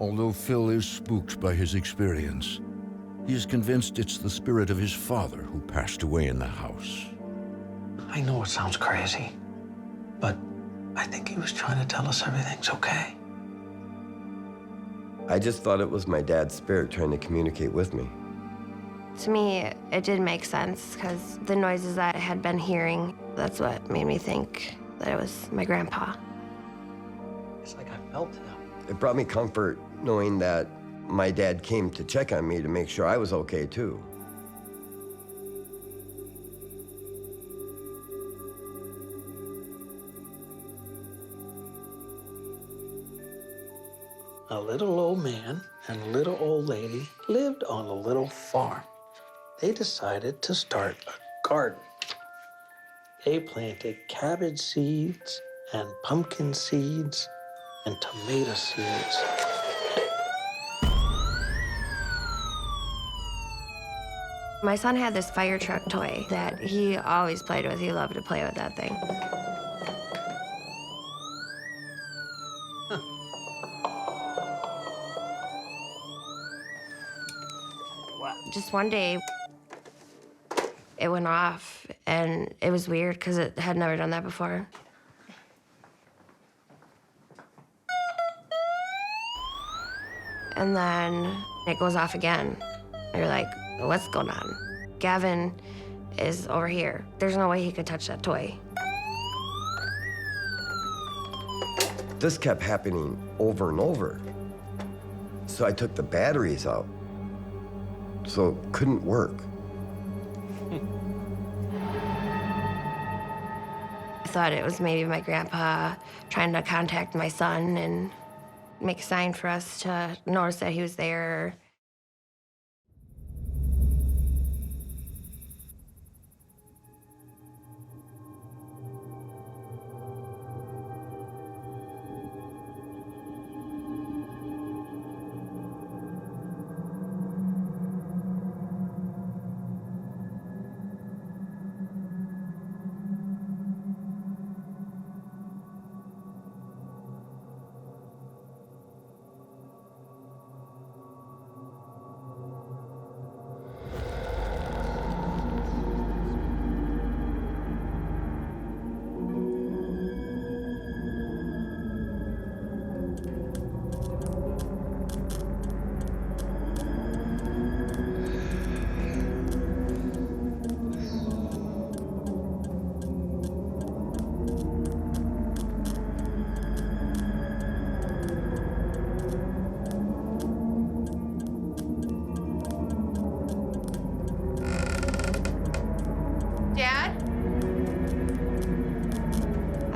Although Phil is spooked by his experience, he is convinced it's the spirit of his father who passed away in the house. I know it sounds crazy, but I think he was trying to tell us everything's okay. I just thought it was my dad's spirit trying to communicate with me. To me, it did make sense because the noises I had been hearing, that's what made me think that it was my grandpa. It's like I felt him. It brought me comfort knowing that my dad came to check on me to make sure I was okay too. A little old man and a little old lady lived on a little farm. They decided to start a garden. They planted cabbage seeds and pumpkin seeds and tomato seeds. My son had this fire truck toy that he always played with. He loved to play with that thing. Just one day, it went off, and it was weird because it had never done that before. And then it goes off again. You're like, what's going on? Gavin is over here. There's no way he could touch that toy. This kept happening over and over. So I took the batteries out, so it couldn't work. I thought it was maybe my grandpa trying to contact my son and make a sign for us to notice that he was there.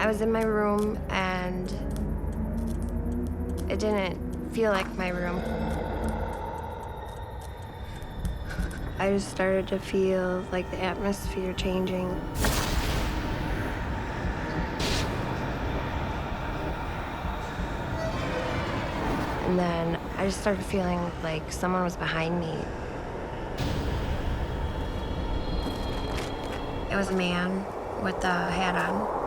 was in my room, and it didn't feel like my room. I just started to feel like the atmosphere changing. And then I just started feeling like someone was behind me. It was a man with a hat on.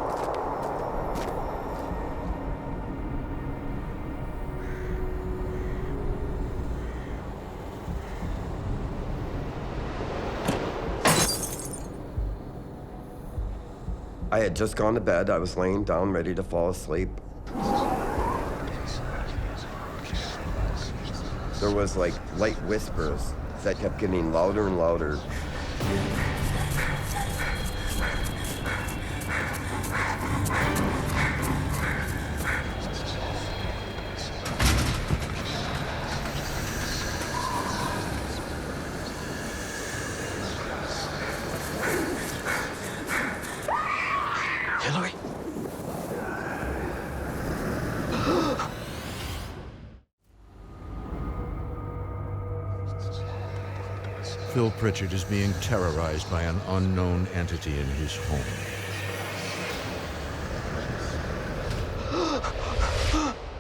I had just gone to bed. I was laying down ready to fall asleep. There was like light whispers that kept getting louder and louder. Hilary? Phil Pritchard is being terrorized by an unknown entity in his home.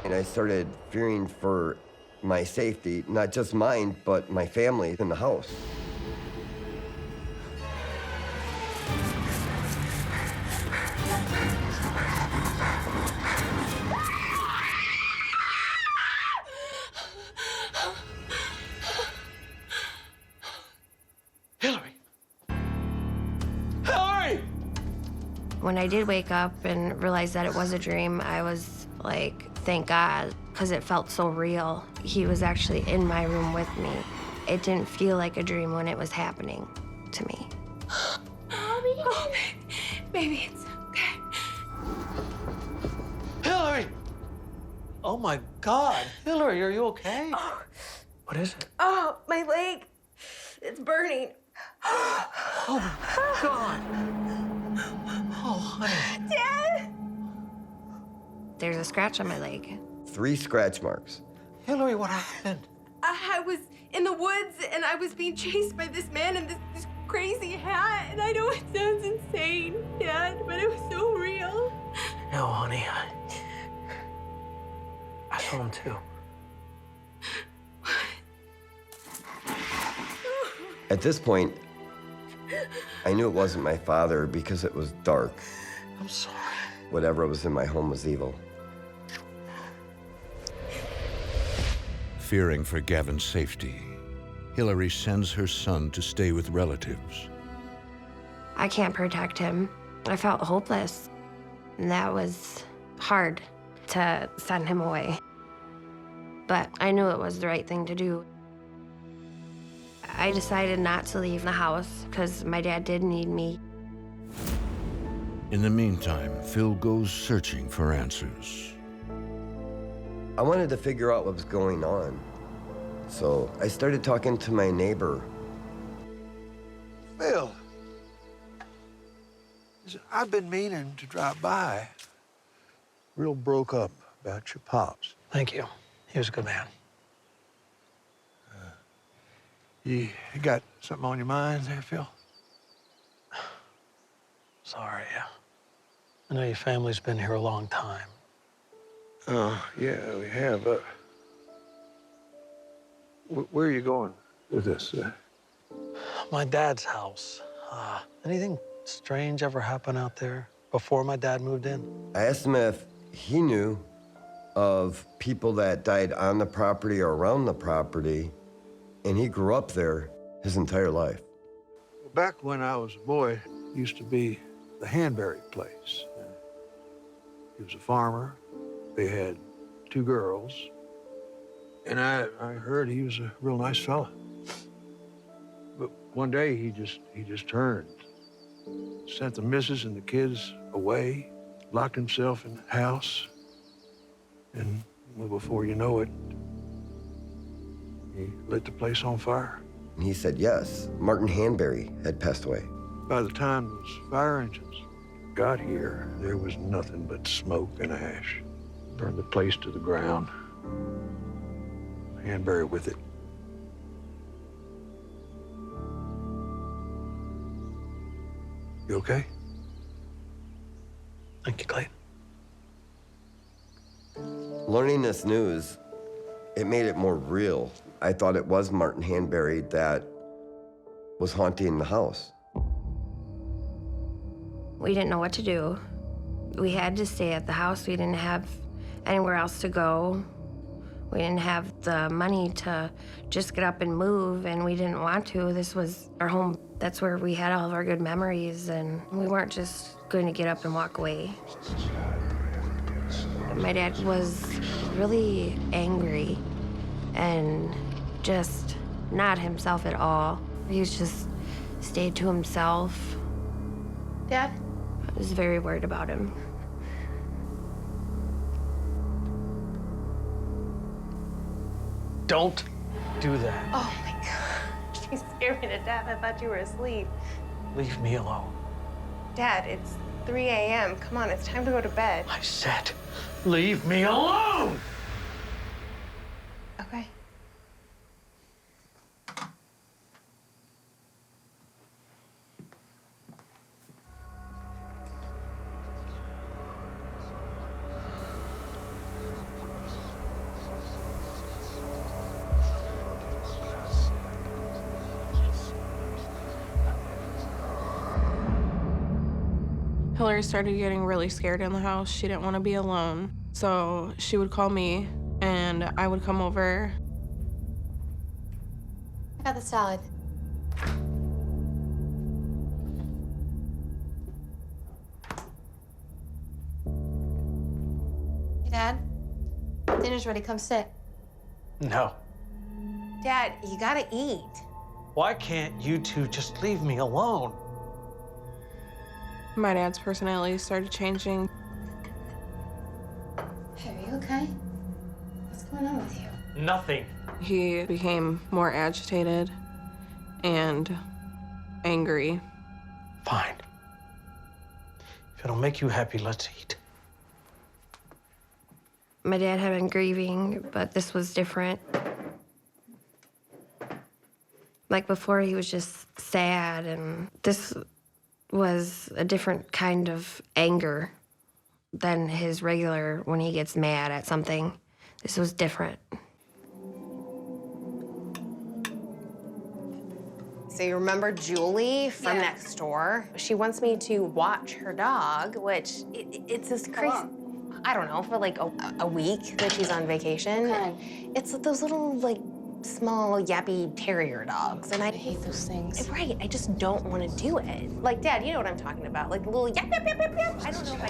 And I started fearing for my safety, not just mine, but my family in the house. Hilary! Hilary! When I did wake up and realize that it was a dream, I was like, thank God, because it felt so real. He was actually in my room with me. It didn't feel like a dream when it was happening to me. Mommy. Oh, baby, it's okay. Hilary! Oh my God. Hilary, are you okay? Oh. What is it? Oh, my leg. It's burning. Oh my God. Oh, honey. Dad! There's a scratch on my leg. 3 scratch marks. Hilary, what happened? I was in the woods and I was being chased by this man in this crazy hat. And I know it sounds insane, Dad, but it was so real. No, honey. I saw him too. At this point, I knew it wasn't my father because it was dark. I'm sorry. Whatever was in my home was evil. Fearing for Gavin's safety, Hilary sends her son to stay with relatives. I can't protect him. I felt hopeless. And that was hard to send him away. But I knew it was the right thing to do. I decided not to leave the house because my dad did need me. In the meantime, Phil goes searching for answers. I wanted to figure out what was going on. So I started talking to my neighbor. Phil, I've been meaning to drop by. Real broke up about your pops. Thank you. He was a good man. You got something on your mind there, Phil? Sorry. I know your family's been here a long time. Oh, yeah, we have. Where are you going with this? My dad's house. Anything strange ever happen out there before my dad moved in? I asked him if he knew of people that died on the property or around the property, and he grew up there his entire life. Back when I was a boy, it used to be the Hanbury place. He was a farmer. They had 2 girls. And I heard he was a real nice fella. But one day he just turned, sent the missus and the kids away, locked himself in the house, and well, before you know it, he lit the place on fire. And he said yes, Martin Hanbury had passed away. By the time those fire engines got here, there was nothing but smoke and ash. Burned the place to the ground. Hanbury with it. You okay? Thank you, Clayton. Learning this news, it made it more real. I thought it was Martin Hanbury that was haunting the house. We didn't know what to do. We had to stay at the house. We didn't have anywhere else to go. We didn't have the money to just get up and move, and we didn't want to. This was our home. That's where we had all of our good memories, and we weren't just going to get up and walk away. My dad was really angry and just not himself at all. He was just stayed to himself. Dad? I was very worried about him. Don't do that. Oh my God. You scared me to death. I thought you were asleep. Leave me alone. Dad, it's 3 a.m. Come on, it's time to go to bed. I said, leave me alone! Okay. Hilary started getting really scared in the house. She didn't want to be alone. So she would call me and I would come over. I got the salad. Hey, Dad. Dinner's ready. Come sit. No. Dad, you gotta eat. Why can't you two just leave me alone? My dad's personality started changing. Hey, are you okay? What's going on with you? Nothing. He became more agitated and angry. Fine. If it'll make you happy, let's eat. My dad had been grieving, but this was different. Like before, he was just sad, and this was a different kind of anger than his regular when he gets mad at something. This was different. So you remember Julie from next door? She wants me to watch her dog, which it's this crazy. I don't know, for like a week that she's on vacation. Okay. It's those little like small yappy terrier dogs, and I hate those things. Right, I just don't want to do it. Like, Dad, you know what I'm talking about? Like little yap yap yap yap yap. I don't know if I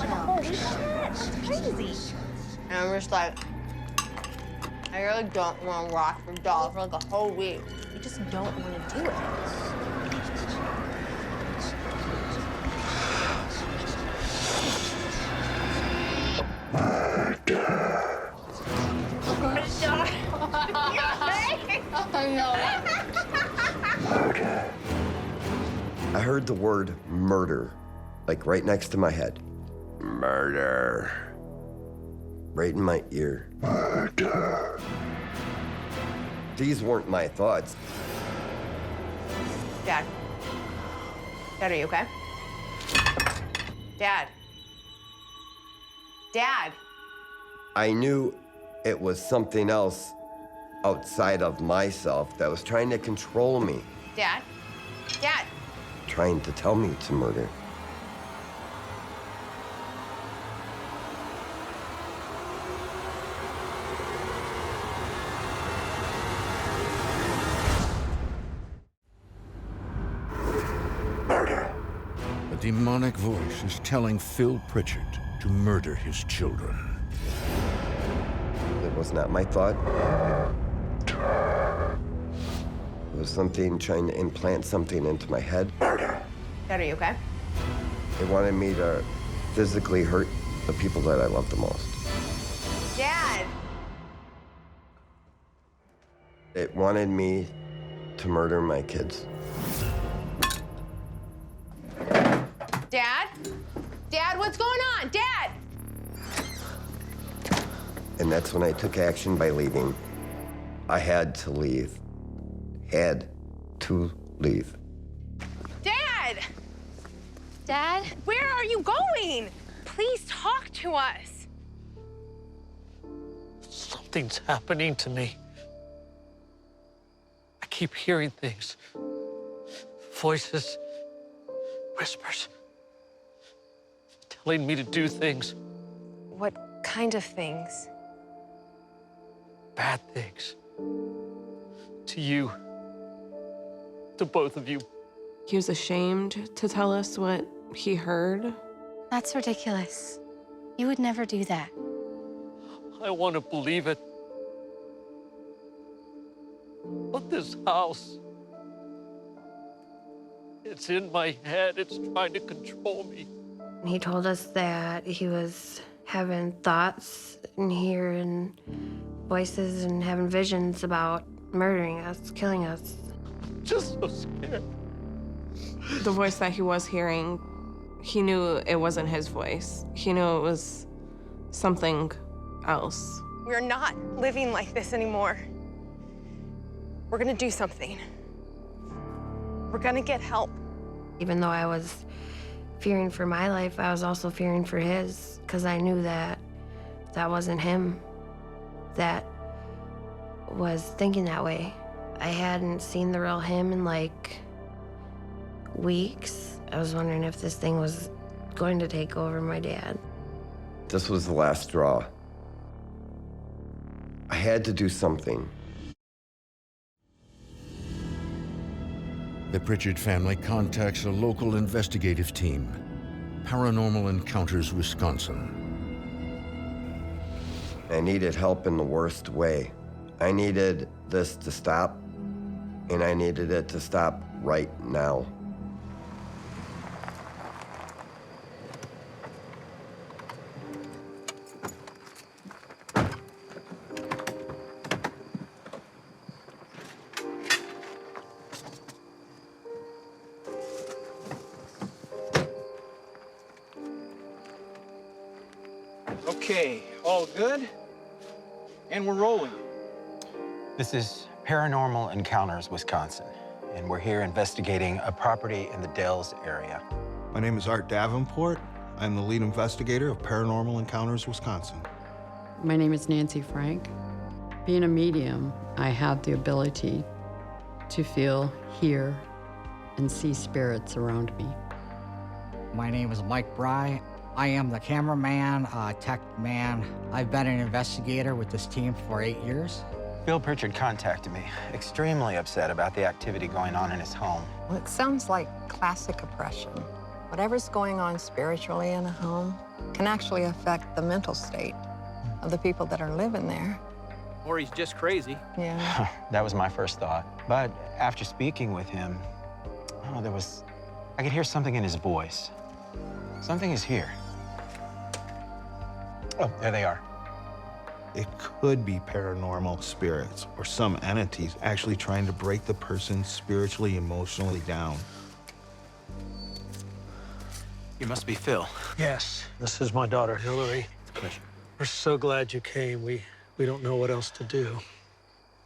like a whole week. That's crazy. And I'm just like, I really don't want to watch her dog for like a whole week. I just don't want to do it. I heard the word murder, like right next to my head. Murder. Right in my ear. Murder. These weren't my thoughts. Dad. Dad, are you okay? Dad. Dad. I knew it was something else outside of myself that was trying to control me, Dad. Dad. trying to tell me to murder. A demonic voice is telling Phil Pritchard to murder his children. It was not my thought. It was something trying to implant something into my head. Dad, are you okay? It wanted me to physically hurt the people that I love the most. Dad! It wanted me to murder my kids. Dad? Dad, what's going on? Dad! And that's when I took action by leaving. I had to leave. Had to leave. Dad! Dad? Where are you going? Please talk to us. Something's happening to me. I keep hearing things. Voices, whispers, telling me to do things. What kind of things? Bad things. To you. To both of you. He was ashamed to tell us what he heard. That's ridiculous. You would never do that. I want to believe it. But this house, it's in my head. It's trying to control me. He told us that he was having thoughts and hearing voices and having visions about murdering us, killing us. Just so scared. The voice that he was hearing, he knew it wasn't his voice. He knew it was something else. We're not living like this anymore. We're gonna do something. We're gonna get help. Even though I was fearing for my life, I was also fearing for his, because I knew that that wasn't him that was thinking that way. I hadn't seen the real him in like weeks. I was wondering if this thing was going to take over my dad. This was the last straw. I had to do something. The Pritchard family contacts a local investigative team, Paranormal Encounters Wisconsin. I needed help in the worst way. I needed this to stop, and I needed it to stop right now. Okay, all good? And we're rolling. This is Paranormal Encounters Wisconsin, and we're here investigating a property in the Dells area. My name is Art Davenport. I'm the lead investigator of Paranormal Encounters Wisconsin. My name is Nancy Frank. Being a medium, I have the ability to feel, hear, and see spirits around me. My name is Mike Bry. I am the cameraman, tech man. I've been an investigator with this team for 8 years. Phil Pritchard contacted me, extremely upset about the activity going on in his home. Well, it sounds like classic oppression. Whatever's going on spiritually in a home can actually affect the mental state of the people that are living there. Or he's just crazy. Yeah. That was my first thought. But after speaking with him, I could hear something in his voice. Something is here. Oh, there they are. It could be paranormal spirits or some entities actually trying to break the person spiritually, emotionally down. You must be Phil. Yes, this is my daughter, Hilary. It's a pleasure. We're so glad you came. We don't know what else to do.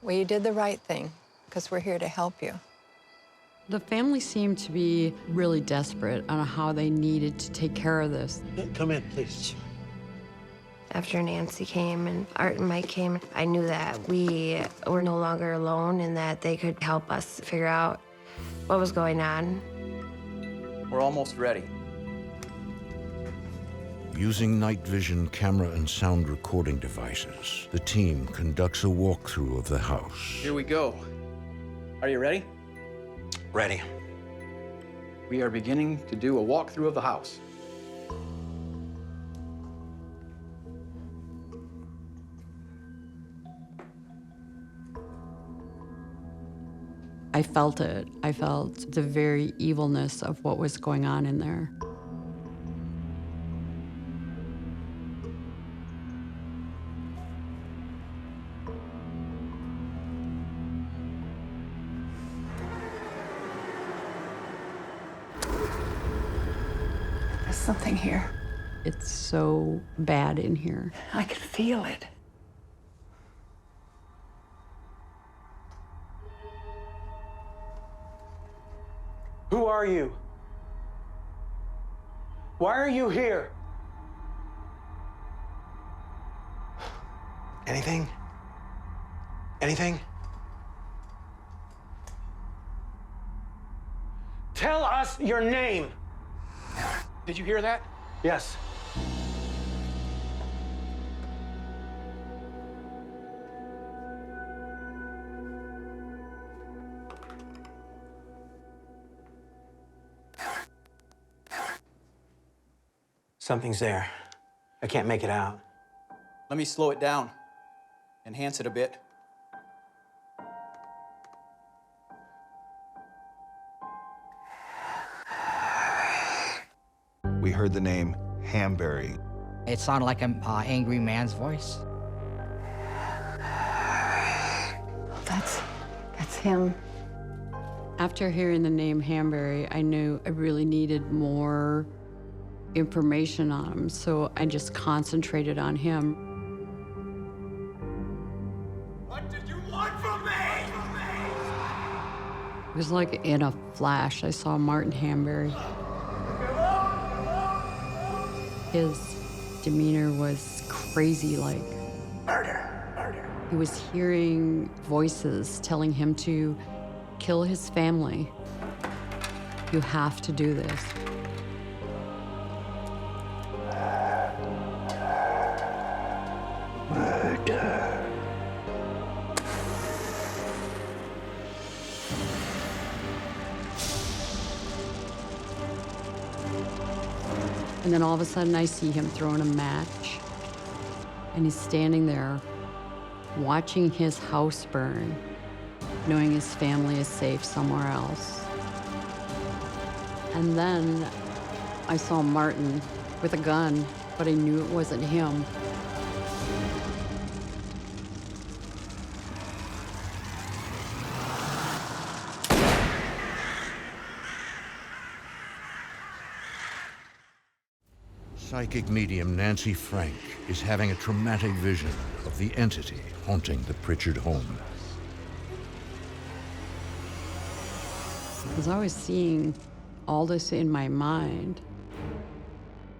Well, you did the right thing, because we're here to help you. The family seemed to be really desperate on how they needed to take care of this. Come in, please. After Nancy came and Art and Mike came, I knew that we were no longer alone and that they could help us figure out what was going on. We're almost ready. Using night vision camera and sound recording devices, the team conducts a walkthrough of the house. Here we go. Are you ready? Ready. We are beginning to do a walkthrough of the house. I felt it. I felt the very evilness of what was going on in there. something here. It's so bad in here. I can feel it. Who are you? Why are you here? Anything? Anything? Tell us your name. Did you hear that? Yes. Something's there. I can't make it out. Let me slow it down, enhance it a bit. We heard the name Hanbury. It sounded like an angry man's voice. That's him. After hearing the name Hanbury, I knew I really needed more information on him, so I just concentrated on him. What did you want from me? It was like in a flash, I saw Martin Hanbury. His demeanor was crazy, like Murder. he was hearing voices telling him to kill his family. You have to do this. Murder. And then all of a sudden I see him throwing a match, and he's standing there watching his house burn, knowing his family is safe somewhere else. And then I saw Martin with a gun, but I knew it wasn't him. Psychic medium Nancy Frank is having a traumatic vision of the entity haunting the Pritchard home. As I was seeing all this in my mind,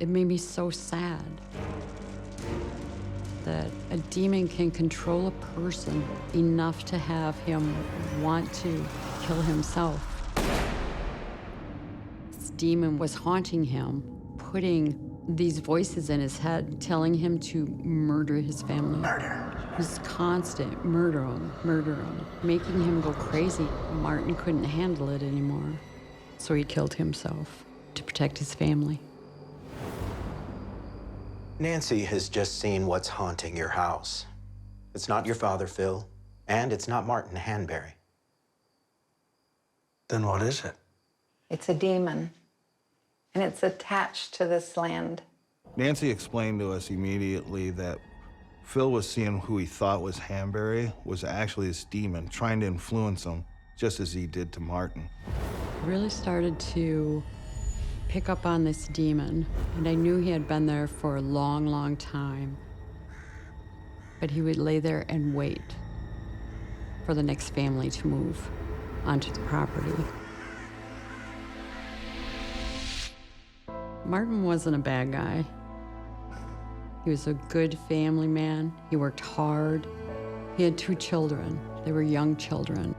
it made me so sad that a demon can control a person enough to have him want to kill himself. This demon was haunting him, putting these voices in his head, telling him to murder his family. Murder. It was constant, murder him, making him go crazy. Martin couldn't handle it anymore, so he killed himself to protect his family. Nancy has just seen what's haunting your house. It's not your father, Phil, and it's not Martin Hanbury. Then what is it? It's a demon, and it's attached to this land. Nancy explained to us immediately that Phil was seeing who he thought was Hanbury was actually this demon trying to influence him, just as he did to Martin. I really started to pick up on this demon, and I knew he had been there for a long, long time. But he would lay there and wait for the next family to move onto the property. Martin wasn't a bad guy. He was a good family man. He worked hard. He had 2 children. They were young children.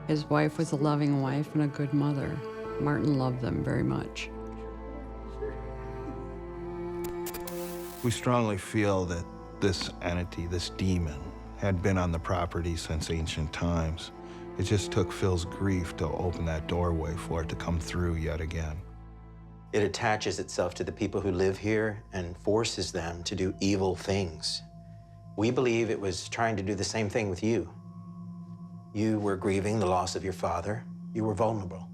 His wife was a loving wife and a good mother. Martin loved them very much. We strongly feel that this entity, this demon, had been on the property since ancient times. It just took Phil's grief to open that doorway for it to come through yet again. It attaches itself to the people who live here and forces them to do evil things. We believe it was trying to do the same thing with you. You were grieving the loss of your father. You were vulnerable.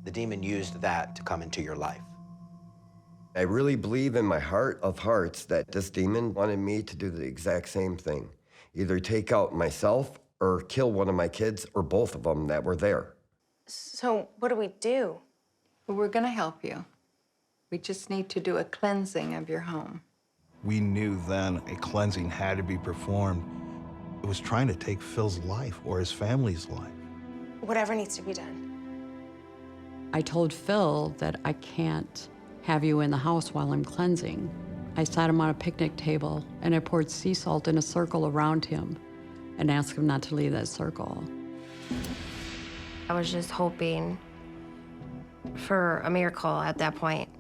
The demon used that to come into your life. I really believe in my heart of hearts that this demon wanted me to do the exact same thing. Either take out myself or kill one of my kids or both of them that were there. So what do we do? Well, we're gonna help you. We just need to do a cleansing of your home. We knew then a cleansing had to be performed. It was trying to take Phil's life or his family's life. Whatever needs to be done. I told Phil that I can't have you in the house while I'm cleansing. I sat him on a picnic table and I poured sea salt in a circle around him and asked him not to leave that circle. I was just hoping for a miracle at that point.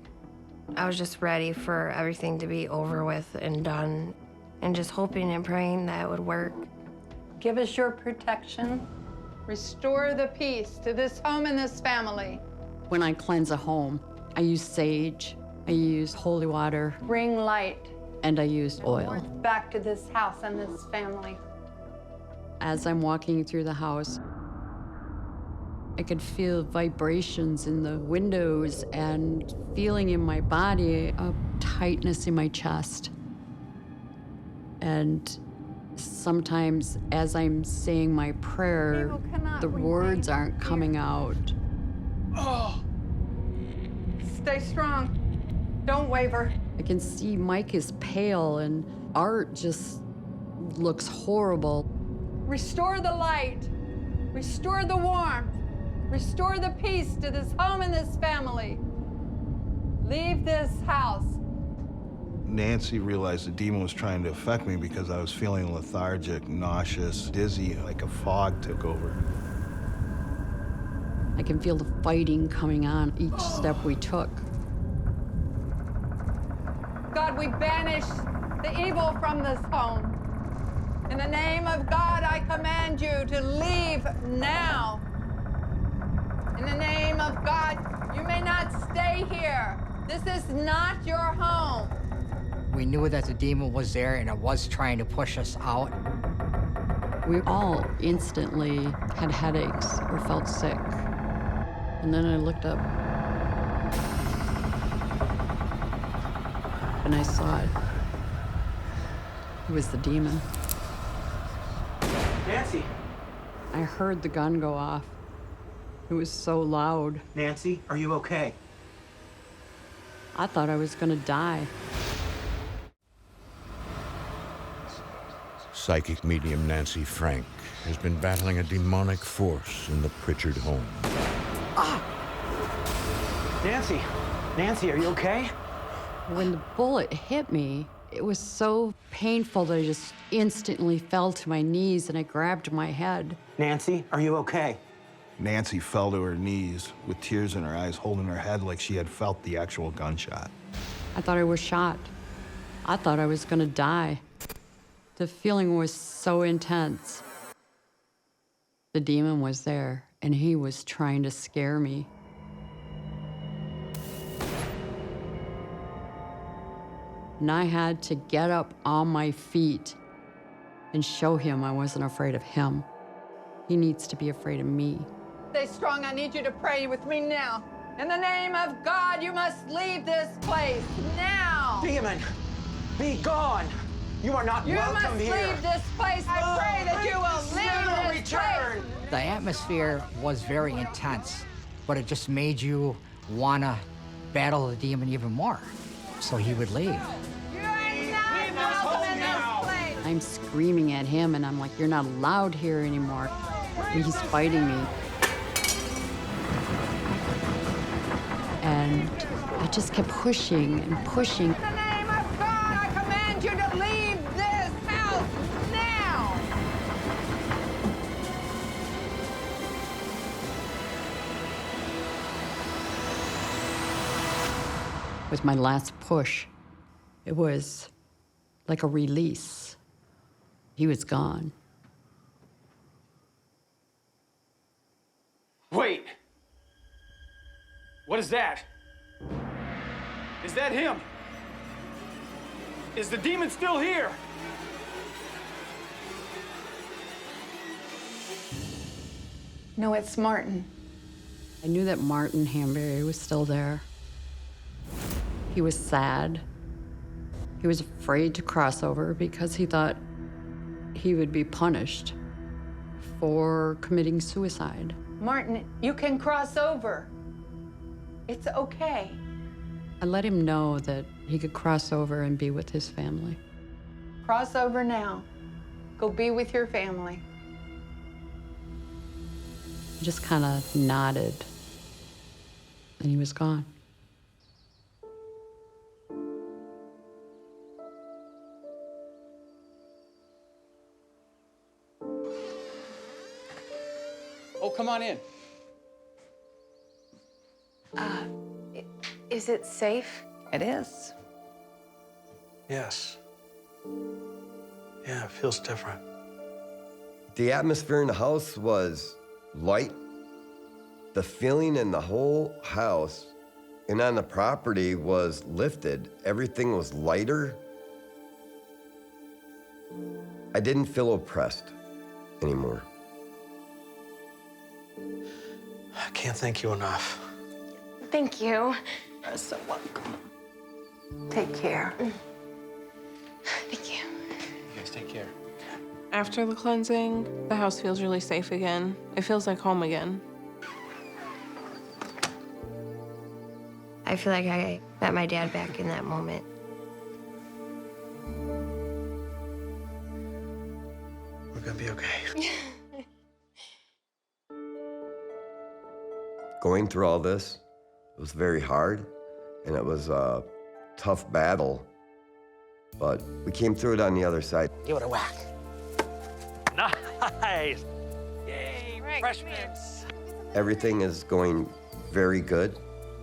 I was just ready for everything to be over with and done, and just hoping and praying that it would work. Give us your protection. Restore the peace to this home and this family. When I cleanse a home, I use sage, I use holy water, Bring light and I use oil. back to this house and this family. As I'm walking through the house, I could feel vibrations in the windows and feeling in my body a tightness in my chest. And sometimes as I'm saying my prayer, the words aren't coming out. Oh. Stay strong. Don't waver. I can see Mike is pale and Art just looks horrible. Restore the light. Restore the warmth. Restore the peace to this home and this family. Leave this house. Nancy realized the demon was trying to affect me because I was feeling lethargic, nauseous, dizzy, like a fog took over. I can feel the fighting coming on each step we took. God, we banish the evil from this home. In the name of God, I command you to leave now. In the name of God, you may not stay here. This is not your home. We knew that the demon was there and it was trying to push us out. We all instantly had headaches or felt sick. And then I looked up and I saw it. It was the demon. Nancy! I heard the gun go off. It was so loud. Nancy, are you okay? I thought I was gonna die. Psychic medium Nancy Frank has been battling a demonic force in the Pritchard home. Nancy! Nancy, are you okay? When the bullet hit me, it was so painful that I just instantly fell to my knees and I grabbed my head. Nancy, are you okay? Nancy fell to her knees with tears in her eyes, holding her head like she had felt the actual gunshot. I thought I was shot. I thought I was gonna die. The feeling was so intense. The demon was there, and he was trying to scare me. And I had to get up on my feet and show him I wasn't afraid of him. He needs to be afraid of me. Stay strong. I need you to pray with me now. In the name of God, you must leave this place now. Demon, be gone. You are not welcome here. You must leave this place. I pray that you will leave this place. The atmosphere was very intense, but it just made you wanna battle the demon even more, so he would leave. I'm screaming at him, and I'm like, you're not allowed here anymore. And he's fighting me. And I just kept pushing and pushing. In the name of God, I command you to leave this house now. With my last push, it was like a release. He was gone. Wait! What is that? Is that him? Is the demon still here? No, it's Martin. I knew that Martin Hanbury was still there. He was sad. He was afraid to cross over because he thought he would be punished for committing suicide. Martin, you can cross over. It's okay. I let him know that he could cross over and be with his family. Cross over now. Go be with your family. He just kind of nodded, and he was gone. Oh, come on in. Is it safe? It is. Yes. Yeah, it feels different. The atmosphere in the house was light. The feeling in the whole house and on the property was lifted. Everything was lighter. I didn't feel oppressed anymore. I can't thank you enough. Thank you. You're so welcome. Take care. Thank you. You guys take care. After the cleansing, the house feels really safe again. It feels like home again. I feel like I met my dad back in that moment. We're gonna be okay. Going through all this, it was very hard, and it was a tough battle, but we came through it on the other side. Give it a whack. Nice. Yay, freshmen. Everything is going very good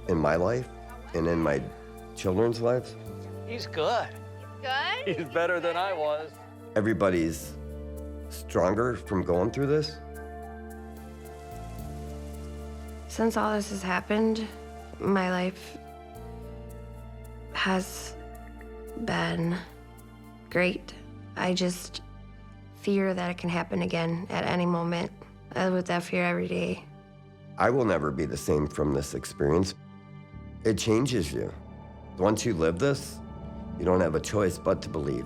in my life and in my children's lives. He's good. Good? He's better than I was. Everybody's stronger from going through this. Since all this has happened, my life has been great. I just fear that it can happen again at any moment. I live with that fear every day. I will never be the same from this experience. It changes you. Once you live this, you don't have a choice but to believe.